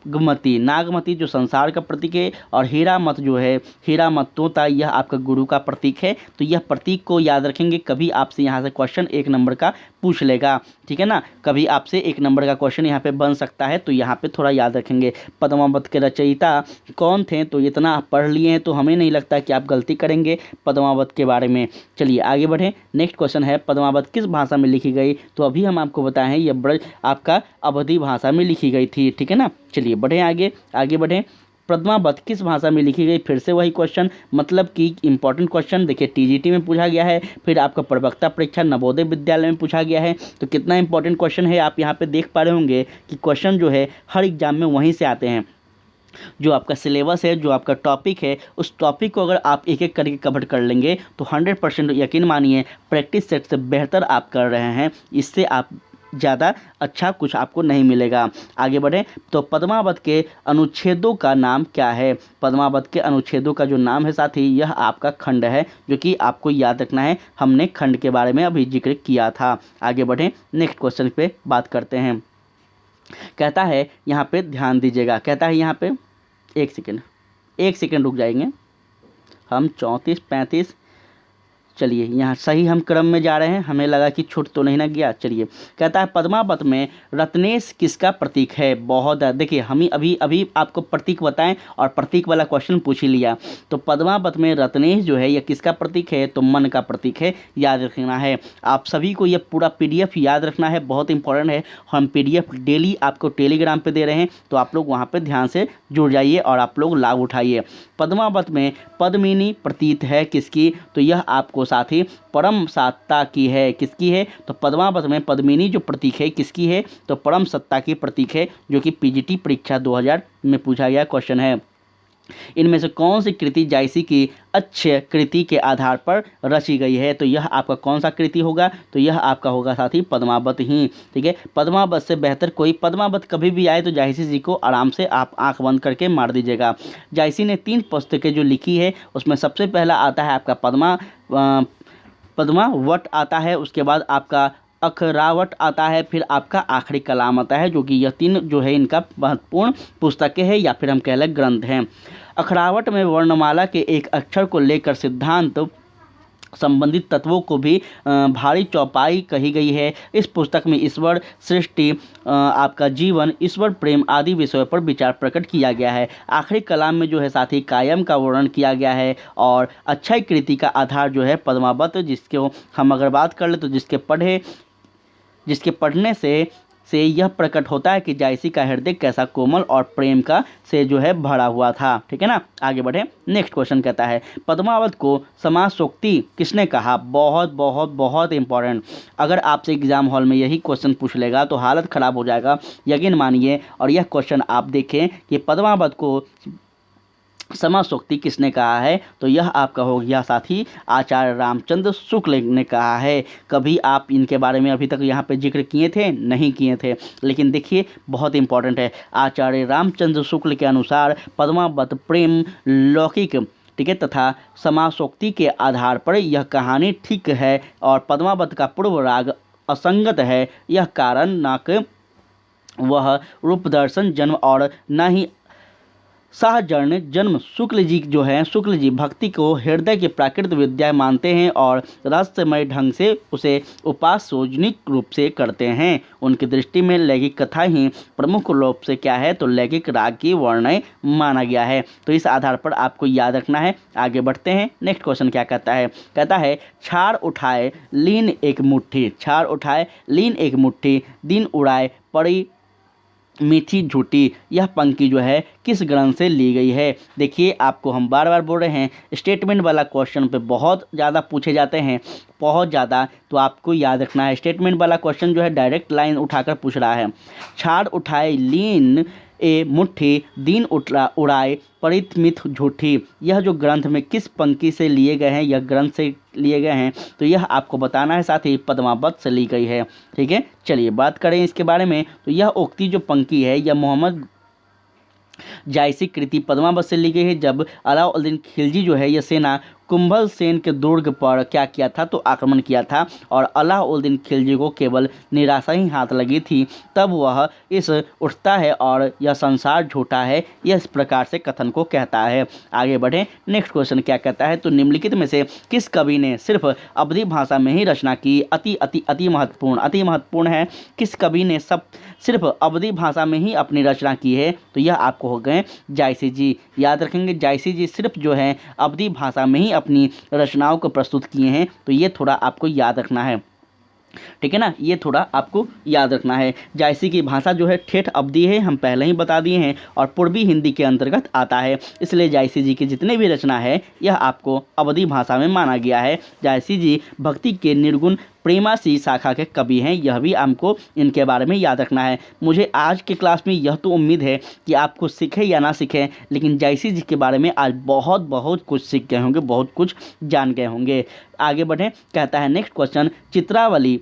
A: नागमती, नागमती जो संसार का प्रतीक है, और हीरामत जो है, हीरामत तोता, यह आपका गुरु का प्रतीक है। तो यह प्रतीक को याद रखेंगे, कभी आपसे यहाँ से क्वेश्चन 1 नंबर का पूछ लेगा, ठीक है ना, कभी आपसे 1 नंबर का क्वेश्चन यहाँ पे बन सकता है, तो यहाँ पे थोड़ा याद रखेंगे। पद्मावत के रचयिता कौन थे, तो इतना आप पढ़ लिए हैं तो हमें नहीं लगता कि आप गलती करेंगे पद्मावत के बारे में। चलिए आगे बढ़ें। नेक्स्ट क्वेश्चन है, पद्मावत किस भाषा में लिखी गई, तो अभी हम आपको बताएं यह ब्रज आपका अवधी भाषा में लिखी गई थी, ठीक है ना। चलिए बढ़ें आगे, आगे बढ़ें। पद्मावत किस भाषा में लिखी गई, फिर से वही क्वेश्चन, मतलब कि इंपॉर्टेंट क्वेश्चन, देखिए टीजीटी में पूछा गया है, फिर आपका प्रवक्ता परीक्षा नवोदय विद्यालय में पूछा गया है। तो कितना इंपॉर्टेंट क्वेश्चन है, आप यहाँ पे देख पा रहे होंगे कि क्वेश्चन जो है हर एग्जाम में वहीं से आते हैं। जो आपका सिलेबस है, जो आपका टॉपिक है, उस टॉपिक को अगर आप एक एक करके कवर कर लेंगे तो 100% यकीन मानिए प्रैक्टिस सेट से बेहतर आप कर रहे हैं, इससे आप ज़्यादा अच्छा कुछ आपको नहीं मिलेगा। आगे बढ़ें। तो पद्मावत के अनुच्छेदों का नाम क्या है, पद्मावत के अनुच्छेदों का जो नाम है साथी, यह आपका खंड है, जो कि आपको याद रखना है, हमने खंड के बारे में अभी जिक्र किया था। आगे बढ़ें, नेक्स्ट क्वेश्चन पे बात करते हैं। कहता है यहाँ पे ध्यान दीजिएगा, कहता है यहाँ पे एक सेकेंड रुक जाएंगे हम। 34 35, चलिए यहाँ सही हम क्रम में जा रहे हैं, हमें लगा कि छूट तो नहीं ना गया। चलिए, कहता है पद्मावत में रत्नेश किसका प्रतीक है, बहुत देखिए हम ही अभी आपको प्रतीक बताएं और प्रतीक वाला क्वेश्चन पूछ ही लिया। तो पद्मावत में रत्नेश जो है यह किसका प्रतीक है, तो मन का प्रतीक है, याद रखना है। आप सभी को यह पूरा PDF याद रखना है, बहुत इंपॉर्टेंट है। हम PDF डेली आपको टेलीग्राम पे दे रहे हैं, तो आप लोग वहाँ पे ध्यान से जुड़ जाइए और आप लोग लाभ उठाइए। पद्मावत में पद्मिनी प्रतीत है किसकी, तो यह आपको साथी परम सत्ता की है, किसकी है, तो पद्मावत में पद्मिनी जो प्रतीक है किसकी है, तो परम सत्ता की प्रतीक है, जो कि PGT परीक्षा 2000 में पूछा गया क्वेश्चन है। इनमें से कौन सी कृति जायसी की अच्छे कृति के आधार पर रची गई है, तो यह आपका कौन सा कृति होगा, तो यह आपका होगा साथी पद्मावत ही, ठीक है। पद्मावत से बेहतर कोई, पद्मावत कभी भी आए तो जायसी जी को आराम से आप आंख बंद करके मार दीजिएगा। जायसी ने 3 पुस्तकें जो लिखी है, उसमें सबसे पहला आता है आपका पद्मावत आता है, उसके बाद आपका अखरावट आता है, फिर आपका आखिरी कलाम आता है, जो कि यह 3 जो है इनका महत्वपूर्ण पुस्तकें हैं, या फिर हम कह लें ग्रंथ हैं। अखरावट में वर्णमाला के एक अक्षर को लेकर सिद्धांत संबंधित तत्वों को भी भारी चौपाई कही गई है। इस पुस्तक में ईश्वर, सृष्टि, आपका जीवन, ईश्वर प्रेम आदि विषयों पर विचार प्रकट किया गया है। आखिरी कलाम में जो है साथी कायम का वर्णन किया गया है, और अच्छाई कृति का आधार जो है पद्मावत, जिसको हम अगर बात कर ले तो जिसके पढ़ने से यह प्रकट होता है कि जायसी का हृदय कैसा कोमल और प्रेम का से जो है भरा हुआ था, ठीक है ना। आगे बढ़े। नेक्स्ट क्वेश्चन कहता है पद्मावत को समासोक्ति किसने कहा, बहुत बहुत बहुत इंपॉर्टेंट। अगर आपसे एग्जाम हॉल में यही क्वेश्चन पूछ लेगा तो हालत ख़राब हो जाएगा, यकीन मानिए। और यह क्वेश्चन आप देखें कि पद्मावत को समासोक्ति किसने कहा है, तो यह आपका हो गया साथी आचार्य रामचंद्र शुक्ल ने कहा है। कभी आप इनके बारे में अभी तक यहाँ पे जिक्र किए थे, नहीं किए थे, लेकिन देखिए बहुत इंपॉर्टेंट है। आचार्य रामचंद्र शुक्ल के अनुसार पद्मावत प्रेम लौकिक, ठीक है, तथा समासोक्ति के आधार पर यह कहानी ठीक है, और पद्मावत का पूर्व राग असंगत है। यह कारण न कि वह रूपदर्शन जन्म और न ही सहजन जन्म। शुक्ल जी जो है, शुक्ल जी भक्ति को हृदय की प्राकृतिक विद्या मानते हैं और रहस्यमय ढंग से उसे उपासोजनिक रूप से करते हैं। उनकी दृष्टि में लैंगिक कथा ही प्रमुख रूप से क्या है, तो लैंगिक राग की वर्णय माना गया है। तो इस आधार पर आपको याद रखना है। आगे बढ़ते हैं। नेक्स्ट क्वेश्चन क्या कहता है, कहता है छाड़ उठाए लीन एक मुट्ठी, छाड़ उठाए लीन एक मुट्ठी, दिन उड़ाए पड़ी मीठी झूठी, यह पंक्ति जो है किस ग्रंथ से ली गई है। देखिए आपको हम बार बार बोल रहे हैं, स्टेटमेंट वाला क्वेश्चन पे बहुत ज़्यादा पूछे जाते हैं, बहुत ज़्यादा, तो आपको याद रखना है। स्टेटमेंट वाला क्वेश्चन जो है डायरेक्ट लाइन उठाकर पूछ रहा है। छाड़ उठाए लीन ए मुट्ठी, दिन उड़ाए परितमित झूठी, यह जो ग्रंथ में किस पंक्ति से लिए गए हैं, यह ग्रंथ से लिए गए हैं, तो यह आपको बताना है, साथ ही पद्मावत से ली गई है, ठीक है। चलिए बात करें इसके बारे में। तो यह उक्ति जो पंक्ति है, यह मोहम्मद जायसी कृति पद्मावत से ली गई है। जब अलाउद्दीन खिलजी जो है यह सेना कुंभल सेन के दुर्ग पर क्या किया था, तो आक्रमण किया था और अलाउद्दीन खिलजी को केवल निराशा ही हाथ लगी थी। तब वह इस उठता है और यह संसार झूठा है, यह इस प्रकार से कथन को कहता है। आगे बढ़े, नेक्स्ट क्वेश्चन क्या कहता है, तो निम्नलिखित में से किस कवि ने सिर्फ अवधी भाषा में ही रचना की। अति अति अति महत्वपूर्ण है। किस कवि ने सिर्फ अवधी भाषा में ही अपनी रचना की है, तो यह आपको हो गए जायसी जी। याद रखेंगे, जायसी जी सिर्फ जो है अवधी भाषा में ही अपनी रचनाओं को प्रस्तुत किए हैं, तो ये थोड़ा आपको याद रखना है, ठीक है ना, ये थोड़ा आपको याद रखना है। जायसी की भाषा जो है ठेठ अवधी है, हम पहले ही बता दिए हैं, और पूर्वी हिंदी के अंतर्गत आता है, इसलिए जायसी जी की जितने भी रचना है यह आपको अवधी भाषा में माना गया है। जायसी जी भक्ति के निर्गुण प्रेमासी शाखा के कवि हैं, यह भी हमको इनके बारे में याद रखना है। मुझे आज के क्लास में यह तो उम्मीद है कि आपको सीखे या ना सीखें, लेकिन जायसी जी के बारे में आज बहुत कुछ सीख गए होंगे, बहुत कुछ जान गए होंगे। आगे बढ़ें, कहता है नेक्स्ट क्वेश्चन, चित्रावली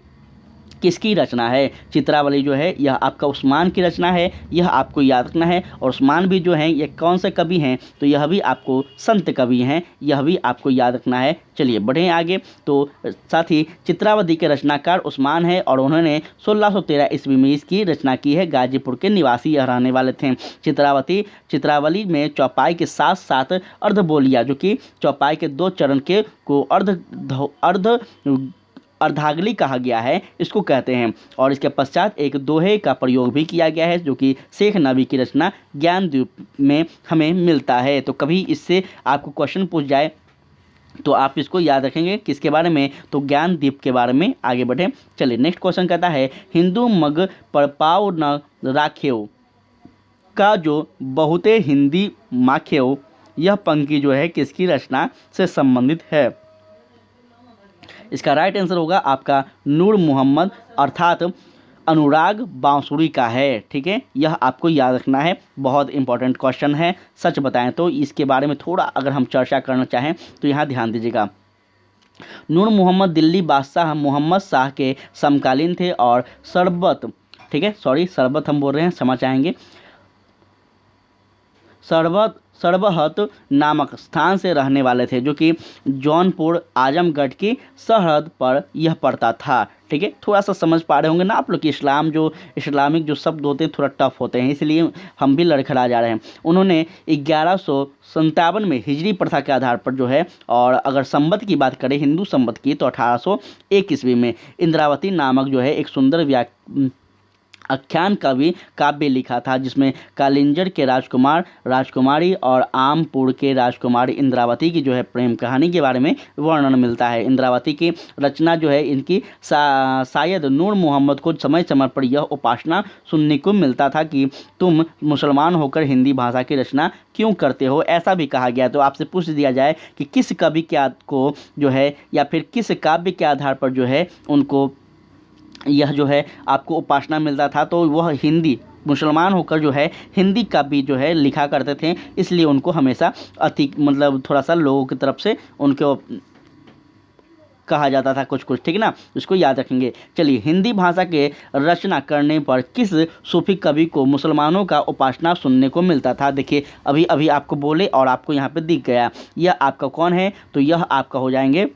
A: किसकी रचना है। चित्रावली जो है यह आपका उस्मान की रचना है, यह आपको याद रखना है। और उस्मान भी जो हैं ये कौन से कवि हैं, तो यह भी आपको संत कवि हैं, यह भी आपको याद रखना है। चलिए बढ़ें आगे, तो साथ ही चित्रावली के रचनाकार उस्मान है और उन्होंने 1613 ईस्वी में इसकी रचना की है। गाजीपुर के निवासी यह रहने वाले थे। चित्रावली में चौपाई के साथ साथ अर्धबोलिया, जो कि चौपाई के 2 चरण के को अर्धांगिनी कहा गया है, इसको कहते हैं। और इसके पश्चात एक दोहे का प्रयोग भी किया गया है, जो कि शेख नबी की रचना ज्ञानदीप में हमें मिलता है। तो कभी इससे आपको क्वेश्चन पूछ जाए तो आप इसको याद रखेंगे, किसके बारे में, तो ज्ञानदीप के बारे में। आगे बढ़े, चलिए नेक्स्ट क्वेश्चन कहता है, हिंदू मग पर पाव न राखेव का जो बहुते हिंदी माखेव, यह पंक्ति जो है किसकी रचना से संबंधित है। इसका राइट आंसर होगा आपका नूर मोहम्मद अर्थात अनुराग बांसुरी का है, ठीक है, यह आपको याद रखना है, बहुत इंपॉर्टेंट क्वेश्चन है। सच बताएं तो इसके बारे में थोड़ा अगर हम चर्चा करना चाहें तो यहाँ ध्यान दीजिएगा। नूर मोहम्मद दिल्ली बादशाह मोहम्मद शाह के समकालीन थे और सरबत, ठीक है, सॉरी सरबत हम बोल रहे हैं, क्षमा चाहेंगे, सरबहत नामक स्थान से रहने वाले थे, जो कि जौनपुर आजमगढ़ की सरहद पर यह पड़ता था। ठीक है, थोड़ा सा समझ पा रहे होंगे ना आप लोग कि इस्लामिक जो शब्द होते हैं थोड़ा टफ होते हैं, इसलिए हम भी लड़खड़ा जा रहे हैं। उन्होंने 1157 में हिजरी प्रथा के आधार पर जो है, और अगर संवत की बात करें हिंदू संवत की, तो 1801 ईस्वी में इंद्रावती नामक जो है एक सुंदर आख्यान काव्य लिखा था, जिसमें कालिंजर के राजकुमारी और आमपुर के राजकुमारी इंद्रावती की जो है प्रेम कहानी के बारे में वर्णन मिलता है। इंद्रावती की रचना जो है इनकी शायद नूर मोहम्मद को समय समय पर यह उपासना सुनने को मिलता था कि तुम मुसलमान होकर हिंदी भाषा की रचना क्यों करते हो, ऐसा भी कहा गया। तो आपसे पूछ दिया जाए कि किस कवि को जो है या फिर किस काव्य के आधार पर जो है उनको यह जो है आपको उपासना मिलता था, तो वह हिंदी मुसलमान होकर जो है हिंदी का भी जो है लिखा करते थे, इसलिए उनको हमेशा मतलब थोड़ा सा लोगों की तरफ से उनको कहा जाता था कुछ, ठीक है ना, इसको याद रखेंगे। चलिए, हिंदी भाषा के रचना करने पर किस सूफी कवि को मुसलमानों का उपासना सुनने को मिलता था। देखिए अभी आपको बोले और आपको यहाँ पे दिख गया, यह आपका कौन है, तो यह आपका हो जाएंगे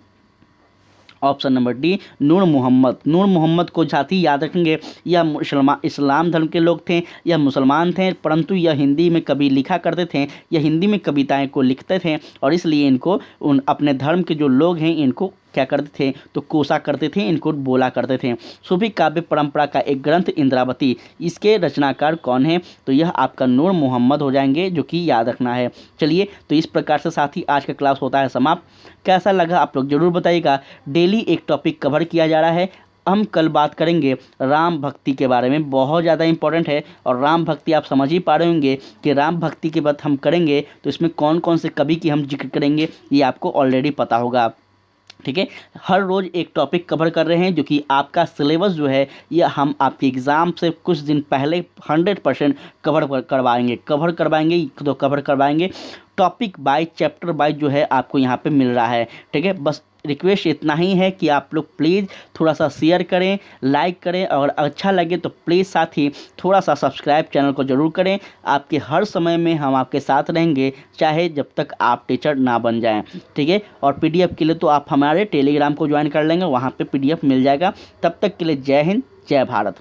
A: ऑप्शन नंबर डी, नूर मोहम्मद को साथ ही याद रखेंगे। यह इस्लाम धर्म के लोग थे, यह मुसलमान थे, परंतु यह हिंदी में कवि लिखा करते थे, यह हिंदी में कविताएं को लिखते थे, और इसलिए इनको अपने धर्म के जो लोग हैं इनको क्या करते थे, तो कोसा करते थे, इनको बोला करते थे। सूफी काव्य परंपरा का एक ग्रंथ इंद्रावती, इसके रचनाकार कौन है, तो यह आपका नूर मोहम्मद हो जाएंगे, जो कि याद रखना है। चलिए, तो इस प्रकार से साथी आज का क्लास होता है समाप्त। कैसा लगा आप लोग जरूर बताइएगा। डेली एक टॉपिक कवर किया जा रहा है। हम कल बात करेंगे राम भक्ति के बारे में, बहुत ज़्यादा इंपॉर्टेंट है, और राम भक्ति आप समझ ही पा रहे होंगे कि राम भक्ति की बात हम करेंगे तो इसमें कौन कौन से कवि की हम जिक्र करेंगे, ये आपको ऑलरेडी पता होगा। ठीक है, हर रोज़ एक टॉपिक कवर कर रहे हैं, जो कि आपका सिलेबस जो है ये हम आपके एग्ज़ाम से कुछ दिन पहले 100% कवर करवाएंगे। टॉपिक बाय चैप्टर बाय जो है आपको यहाँ पे मिल रहा है। ठीक है, बस रिक्वेस्ट इतना ही है कि आप लोग प्लीज़ थोड़ा सा शेयर करें, लाइक करें, और अच्छा लगे तो प्लीज़ साथ ही थोड़ा सा सब्सक्राइब चैनल को ज़रूर करें। आपके हर समय में हम आपके साथ रहेंगे, चाहे जब तक आप टीचर ना बन जाएं। ठीक है, और पीडीएफ के लिए तो आप हमारे टेलीग्राम को ज्वाइन कर लेंगे, वहाँ पे पीडीएफ मिल जाएगा। तब तक के लिए जय हिंद, जय भारत।